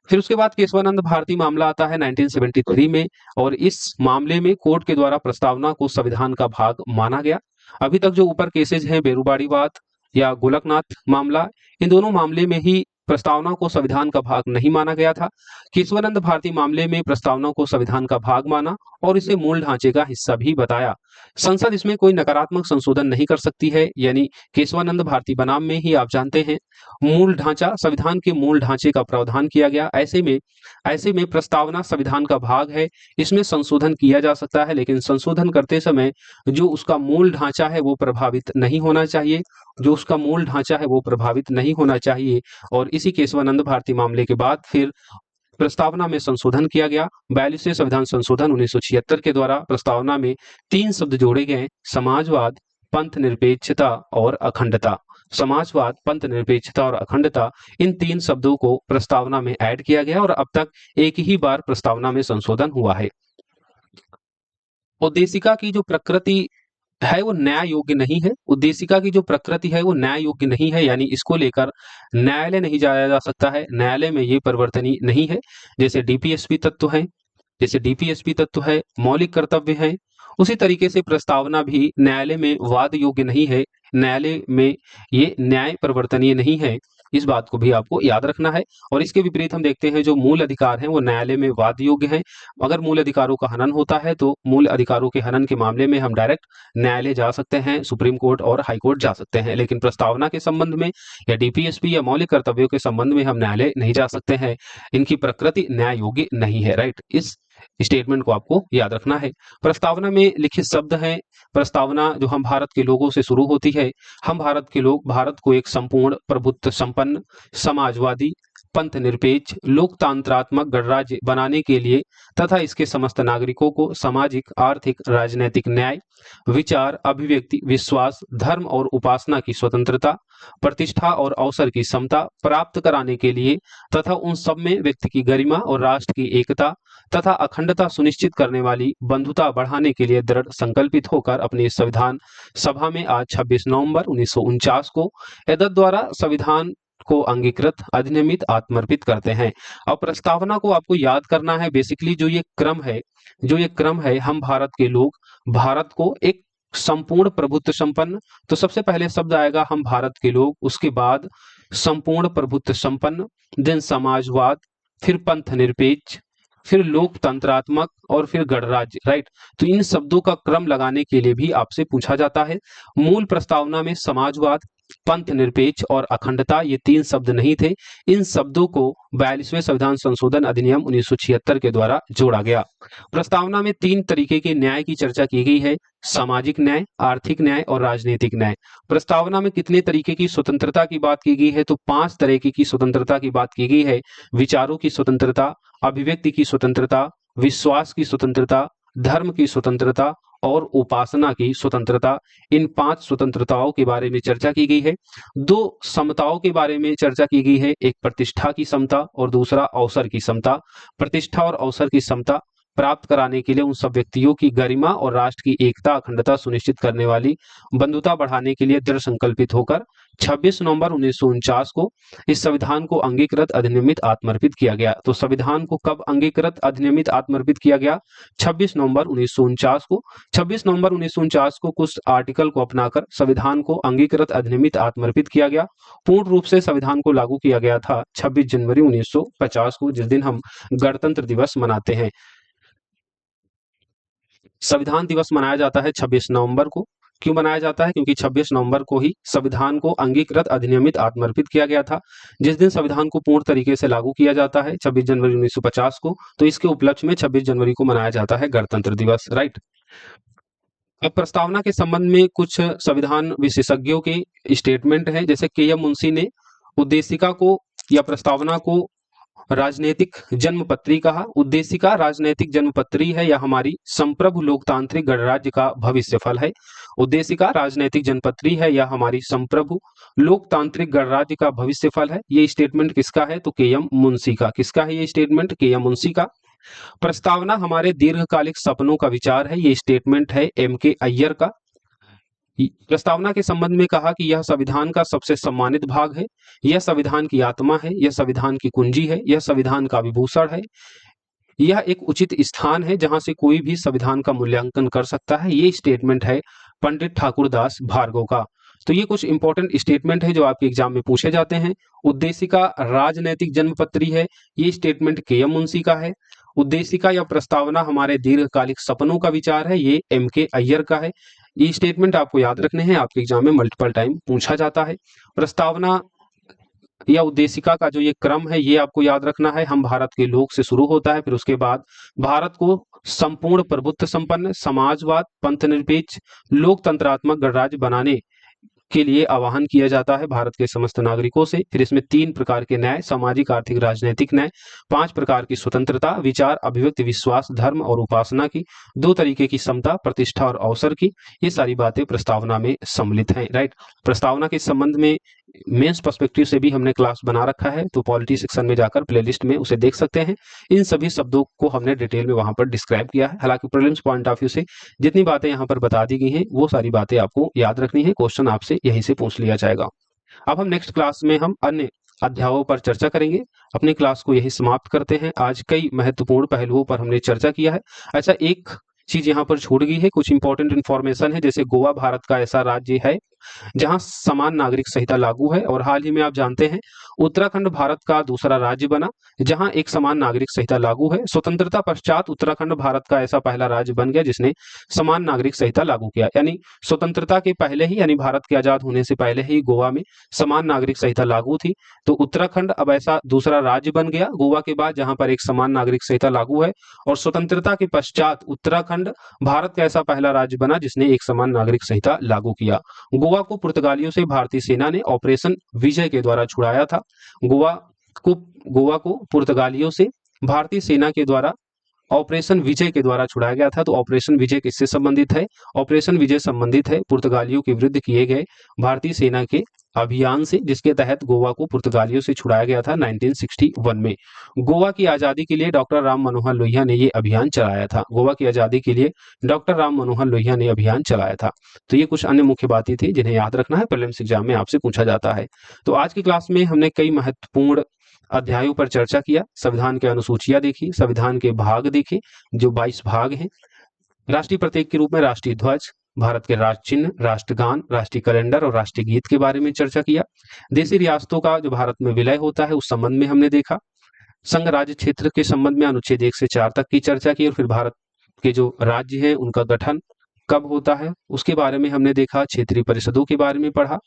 फिर उसके बाद केशवानंद भारती मामला आता है 1973 में, और इस मामले में कोर्ट के द्वारा प्रस्तावना को संविधान का भाग माना गया। अभी तक जो ऊपर केसेज हैं, बेरूबाड़ी विवाद या गोलकनाथ मामला, इन दोनों मामले में ही प्रस्तावना को संविधान का भाग नहीं माना गया था। केशवानंद भारती मामले में प्रस्तावना को संविधान का भाग माना और इसे मूल ढांचे का हिस्सा भी बताया। संसद इसमें कोई नकारात्मक संशोधन नहीं कर सकती है, यानी केशवानंद भारती बनाम में ही आप जानते हैं मूल ढांचा, संविधान के मूल ढांचे का प्रावधान किया गया। ऐसे में प्रस्तावना संविधान का भाग है, इसमें संशोधन किया जा सकता है, लेकिन संशोधन करते समय जो उसका मूल ढांचा है वो प्रभावित नहीं होना चाहिए, और इसी केशवानंद भारती मामले के बाद फिर प्रस्तावना में संशोधन किया गया। 42वें संविधान संशोधन 1976 के द्वारा प्रस्तावना में 3 शब्द जोड़े गए, समाजवाद, पंथ निरपेक्षता और अखंडता। समाजवाद, पंथ निरपेक्षता और अखंडता, इन 3 शब्दों को प्रस्तावना में ऐड किया गया और अब तक एक ही बार प्रस्तावना में संशोधन हुआ है। उद्देशिका की जो प्रकृति है वो न्याय योग्य नहीं है। उद्देशिका की जो प्रकृति है वो न्याय योग्य नहीं है, यानी इसको लेकर न्यायालय नहीं जाया जा सकता है, न्यायालय में ये परिवर्तनीय नहीं है। जैसे डीपीएसपी तत्व है, मौलिक कर्तव्य है, उसी तरीके से प्रस्तावना भी न्यायालय में वाद योग्य नहीं है, न्यायालय में ये न्याय परिवर्तनीय नहीं है। इस बात को भी आपको याद रखना है। और इसके विपरीत हम देखते हैं जो मूल अधिकार हैं वो न्यायालय में वाद योग्य हैं। अगर मूल अधिकारों का हनन होता है तो मूल अधिकारों के हनन के मामले में हम डायरेक्ट न्यायालय जा सकते हैं, सुप्रीम कोर्ट और हाई कोर्ट जा सकते हैं, लेकिन प्रस्तावना के संबंध में या डीपीएसपी या मौलिक कर्तव्यों के संबंध में हम न्यायालय नहीं जा सकते हैं। इनकी प्रकृति न्याय योग्य नहीं है, राइट। इस स्टेटमेंट को आपको याद रखना है। प्रस्तावना में लिखित शब्द हैं। प्रस्तावना जो हम भारत के लोगों से शुरू होती है, हम भारत के लोग भारत को एक संपूर्ण प्रभुत्व संपन्न समाजवादी पंथ निरपेक्ष लोकतांत्रात्मक गणराज्य बनाने के लिए तथा इसके समस्त नागरिकों को सामाजिक आर्थिक राजनैतिक न्याय विचार अभिव्यक्ति विश्वास धर्म और उपासना की स्वतंत्रता प्रतिष्ठा और अवसर की समता प्राप्त कराने के लिए तथा उन सब में व्यक्ति की गरिमा और राष्ट्र की एकता तथा अखंडता सुनिश्चित करने वाली बंधुता बढ़ाने के लिए दृढ़ संकल्पित होकर अपनी संविधान सभा में आज 26 नवंबर 1949 को एतद द्वारा संविधान को अंगीकृत अधिनियमित आत्मर्पित करते हैं। अब प्रस्तावना को आपको याद करना है। बेसिकली जो ये क्रम है, हम भारत के लोग भारत को एक संपूर्ण प्रभुत्व संपन्न, तो सबसे पहले शब्द आएगा हम भारत के लोग, उसके बाद संपूर्ण प्रभुत्व संपन्न, देन समाजवाद, फिर पंथ निरपेक्ष, फिर लोकतंत्रात्मक और फिर गणराज्य, राइट। तो इन शब्दों का क्रम लगाने के लिए भी आपसे पूछा जाता है। मूल प्रस्तावना में समाजवाद पंथ निरपेक्ष और अखंडता ये 3 शब्द नहीं थे। इन शब्दों को 42वें संविधान संशोधन अधिनियम 1976 के द्वारा जोड़ा गया। प्रस्तावना में 3 तरीके के न्याय की चर्चा की गई है, सामाजिक न्याय, आर्थिक न्याय और राजनीतिक न्याय। प्रस्तावना में कितने तरीके की स्वतंत्रता की बात की गई है, तो 5 तरीके की स्वतंत्रता की बात की गई है। विचारों की स्वतंत्रता, अभिव्यक्ति की स्वतंत्रता, विश्वास की स्वतंत्रता, धर्म की स्वतंत्रता और उपासना की स्वतंत्रता। इन 5 स्वतंत्रताओं के बारे में चर्चा की गई है। 2 समताओं के बारे में चर्चा की गई है, एक प्रतिष्ठा की समता और दूसरा अवसर की समता। प्रतिष्ठा और अवसर की समता प्राप्त कराने के लिए उन सब व्यक्तियों की गरिमा और राष्ट्र की एकता अखंडता सुनिश्चित करने वाली बंधुता बढ़ाने के लिए दृढ़ संकल्पित होकर 26 नवंबर 1949 को इस संविधान को अंगीकृत अधिनियमित आत्मर्पित किया गया। तो संविधान को कब अंगीकृत अधिनियमित आत्मर्पित किया गया? 26 नवंबर 1949 को। 26 नवंबर 1949 को कुछ आर्टिकल को अपनाकर संविधान को अंगीकृत अधिनियमित आत्मर्पित किया गया। पूर्ण रूप से संविधान को लागू किया गया था 26 जनवरी 1950 को, जिस दिन हम गणतंत्र दिवस मनाते हैं। संविधान दिवस मनाया जाता है 26 नवंबर को। क्यों मनाया जाता है? क्योंकि 26 नवंबर को ही संविधान को अंगीकृत अधिनियमित आत्मर्पित किया गया था। जिस दिन संविधान को पूर्ण तरीके से लागू किया जाता है 26 जनवरी 1950 को, तो इसके उपलक्ष्य में 26 जनवरी को मनाया जाता है गणतंत्र दिवस, राइट। अब प्रस्तावना के संबंध में कुछ संविधान विशेषज्ञों के स्टेटमेंट है। जैसे के.एम. मुंशी ने उद्देशिका को या प्रस्तावना को राजनीतिक जन्मपत्री कहा। उद्देशिका राजनीतिक जन्मपत्री है या हमारी संप्रभु लोकतांत्रिक गणराज्य का भविष्य फल है। उद्देशिका राजनीतिक जन्मपत्री है या हमारी संप्रभु लोकतांत्रिक गणराज्य का भविष्य फल है। ये स्टेटमेंट किसका है? तो के.एम. मुंशी का। किसका है ये स्टेटमेंट? के.एम. मुंशी का। प्रस्तावना हमारे दीर्घकालिक सपनों का विचार है। ये स्टेटमेंट है एम.के. अय्यर का। प्रस्तावना के संबंध में कहा कि यह संविधान का सबसे सम्मानित भाग है, यह संविधान की आत्मा है, यह संविधान की कुंजी है, यह संविधान का विभूषण है, यह एक उचित स्थान है जहां से कोई भी संविधान का मूल्यांकन कर सकता है। ये स्टेटमेंट है पंडित ठाकुर दास भार्गव का। तो ये कुछ इंपॉर्टेंट स्टेटमेंट है जो आपके एग्जाम में पूछे जाते हैं। उद्देशिका राजनैतिक जन्मपत्री है, ये स्टेटमेंट के.एम. मुंशी का है। उद्देशिका या प्रस्तावना हमारे दीर्घकालिक सपनों का विचार है, ये M.K. अय्यर का है। ये स्टेटमेंट आपको याद रखने हैं, आपके एग्जाम में मल्टीपल टाइम पूछा जाता है। प्रस्तावना या उद्देशिका का जो ये क्रम है ये आपको याद रखना है। हम भारत के लोग से शुरू होता है, फिर उसके बाद भारत को संपूर्ण प्रभुत्व संपन्न, समाजवाद, पंथनिरपेक्ष, लोकतंत्रात्मक गणराज्य बनाने के लिए आह्वान किया जाता है भारत के समस्त नागरिकों से। फिर इसमें 3 प्रकार के न्याय, सामाजिक, आर्थिक, राजनीतिक न्याय, 5 प्रकार की स्वतंत्रता, विचार, अभिव्यक्ति, विश्वास, धर्म और उपासना की, 2 तरीके की समता, प्रतिष्ठा और अवसर की, ये सारी बातें प्रस्तावना में सम्मिलित हैं। राइट, प्रस्तावना के संबंध में मेंस पर्सपेक्टिव से भी हमने क्लास बना रखा है, तो पॉलिटी सेक्शन में जाकर प्लेलिस्ट में उसे देख सकते हैं। इन सभी शब्दों को हमने डिटेल में वहां पर डिस्क्राइब किया है। हालांकि प्रीलिम्स पॉइंट ऑफ व्यू से जितनी बातें यहाँ पर बता दी गई हैं वो सारी बातें आपको याद रखनी है, क्वेश्चन आपसे यहीं से पूछ लिया जाएगा। अब हम नेक्स्ट क्लास में हम अन्य अध्यायों पर चर्चा करेंगे। अपनी क्लास को यही समाप्त करते हैं। आज कई महत्वपूर्ण पहलुओं पर हमने चर्चा किया है। अच्छा, एक चीज यहाँ पर छूट गई है, कुछ इंपॉर्टेंट इंफॉर्मेशन है, जैसे गोवा भारत का ऐसा राज्य है जहां समान नागरिक संहिता लागू है, और हाल ही में आप जानते हैं उत्तराखंड भारत का दूसरा राज्य बना जहां एक समान नागरिक संहिता लागू है। स्वतंत्रता पश्चात उत्तराखंड भारत का ऐसा पहला राज्य बन गया जिसने समान नागरिक संहिता लागू किया, यानी स्वतंत्रता के पहले ही, यानी भारत के आजाद होने से पहले ही गोवा में समान नागरिक संहिता लागू थी। तो उत्तराखंड अब ऐसा दूसरा राज्य बन गया गोवा के बाद जहां पर एक समान नागरिक संहिता लागू है, और स्वतंत्रता के पश्चात उत्तराखंड भारत का ऐसा पहला राज्य बना जिसने एक समान नागरिक संहिता लागू किया। गोवा को पुर्तगालियों से भारतीय सेना ने ऑपरेशन विजय के द्वारा छुड़ाया था। गोवा को पुर्तगालियों से भारतीय सेना के द्वारा ऑपरेशन विजय के द्वारा छुड़ाया गया था। तो ऑपरेशन विजय किससे संबंधित है? ऑपरेशन विजय संबंधित है पुर्तगालियों के विरुद्ध किए गए भारतीय सेना के अभियान से, जिसके तहत गोवा को पुर्तगालियों से छुड़ाया गया था 1961 में। गोवा की आजादी के लिए डॉक्टर राम मनोहर लोहिया ने ये अभियान चलाया था। गोवा की आजादी के लिए डॉक्टर राम मनोहर लोहिया ने अभियान चलाया था। तो ये कुछ अन्य मुख्य बातें थी जिन्हें याद रखना है, प्रीलिम्स एग्जाम में आपसे पूछा जाता है। तो आज की क्लास में हमने कई महत्वपूर्ण अध्यायों पर चर्चा किया। संविधान के अनुसूचियां देखी, संविधान के भाग देखे जो 22 भाग हैं, राष्ट्रीय प्रतीक के रूप में राष्ट्रीय ध्वज, भारत के राष्ट्र चिन्ह, राष्ट्रगान, राष्ट्रीय कैलेंडर और राष्ट्रीय गीत के बारे में चर्चा किया। देशी रियासतों का जो भारत में विलय होता है उस संबंध में हमने देखा। संघ राज्य क्षेत्र के संबंध में अनुच्छेद 1 से 4 तक की चर्चा की, और फिर भारत के जो राज्य है उनका गठन कब होता है उसके बारे में हमने देखा। क्षेत्रीय परिषदों के बारे में पढ़ा।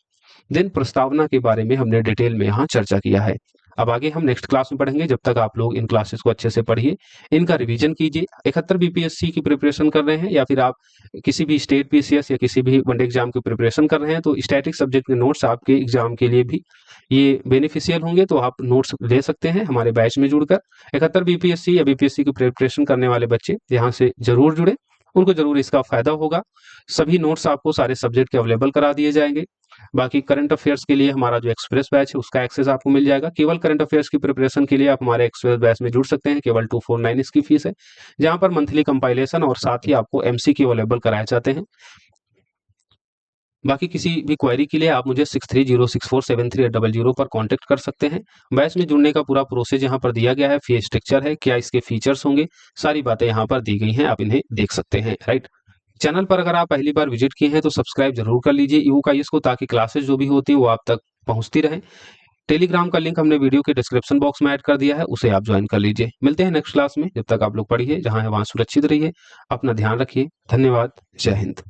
देन प्रस्तावना के बारे में हमने डिटेल में यहाँ चर्चा किया है। अब आगे हम नेक्स्ट क्लास में पढ़ेंगे। जब तक आप लोग इन क्लासेस को अच्छे से पढ़िए, इनका रिवीजन कीजिए। 71 बीपीएससी की प्रिपरेशन कर रहे हैं या फिर आप किसी भी स्टेट पीसीएस या किसी भी वनडे एग्जाम की प्रिपरेशन कर रहे हैं तो स्टैटिक सब्जेक्ट के नोट्स आपके एग्जाम के लिए भी ये बेनिफिशियल होंगे, तो आप नोट्स ले सकते हैं हमारे बैच में जुड़कर। 71 बीपीएससी या बीपीएससी की प्रिपरेशन करने वाले बच्चे यहाँ से जरूर जुड़े, उनको जरूर इसका फायदा होगा। सभी नोट्स आपको सारे सब्जेक्ट के अवेलेबल करा दिए जाएंगे। बाकी करंट अफेयर्स के लिए हमारा जो एक्सप्रेस बैच है उसका एक्सेस आपको मिल जाएगा। केवल करंट अफेयर्स की प्रिपरेशन के लिए आप हमारे एक्सप्रेस बैच में जुड़ सकते हैं। केवल 249 इसकी फीस है, जहां पर मंथली कंपाइलेशन और साथ ही आपको एमसीक्यू अवेलेबल कराए जाते हैं। बाकी किसी भी क्वेरी के लिए आप मुझे 6306473800 पर कांटेक्ट कर सकते हैं। बैच में जुड़ने का पूरा प्रोसेस यहाँ पर दिया गया है, फी स्ट्रक्चर है, क्या इसके फीचर्स होंगे, सारी बातें यहाँ पर दी गई हैं, आप इन्हें देख सकते हैं। राइट, चैनल पर अगर आप पहली बार विजिट किए हैं तो सब्सक्राइब जरूर कर लीजिए यूकाईएस को, ताकि क्लासेस जो भी होती है वो आप तक पहुंचती रहे। टेलीग्राम का लिंक हमने वीडियो के डिस्क्रिप्शन बॉक्स में ऐड कर दिया है, उसे आप ज्वाइन कर लीजिए। मिलते हैं नेक्स्ट क्लास में, जब तक आप लोग पढ़िए, जहां है वहां सुरक्षित रहिए, अपना ध्यान रखिए। धन्यवाद, जय हिंद।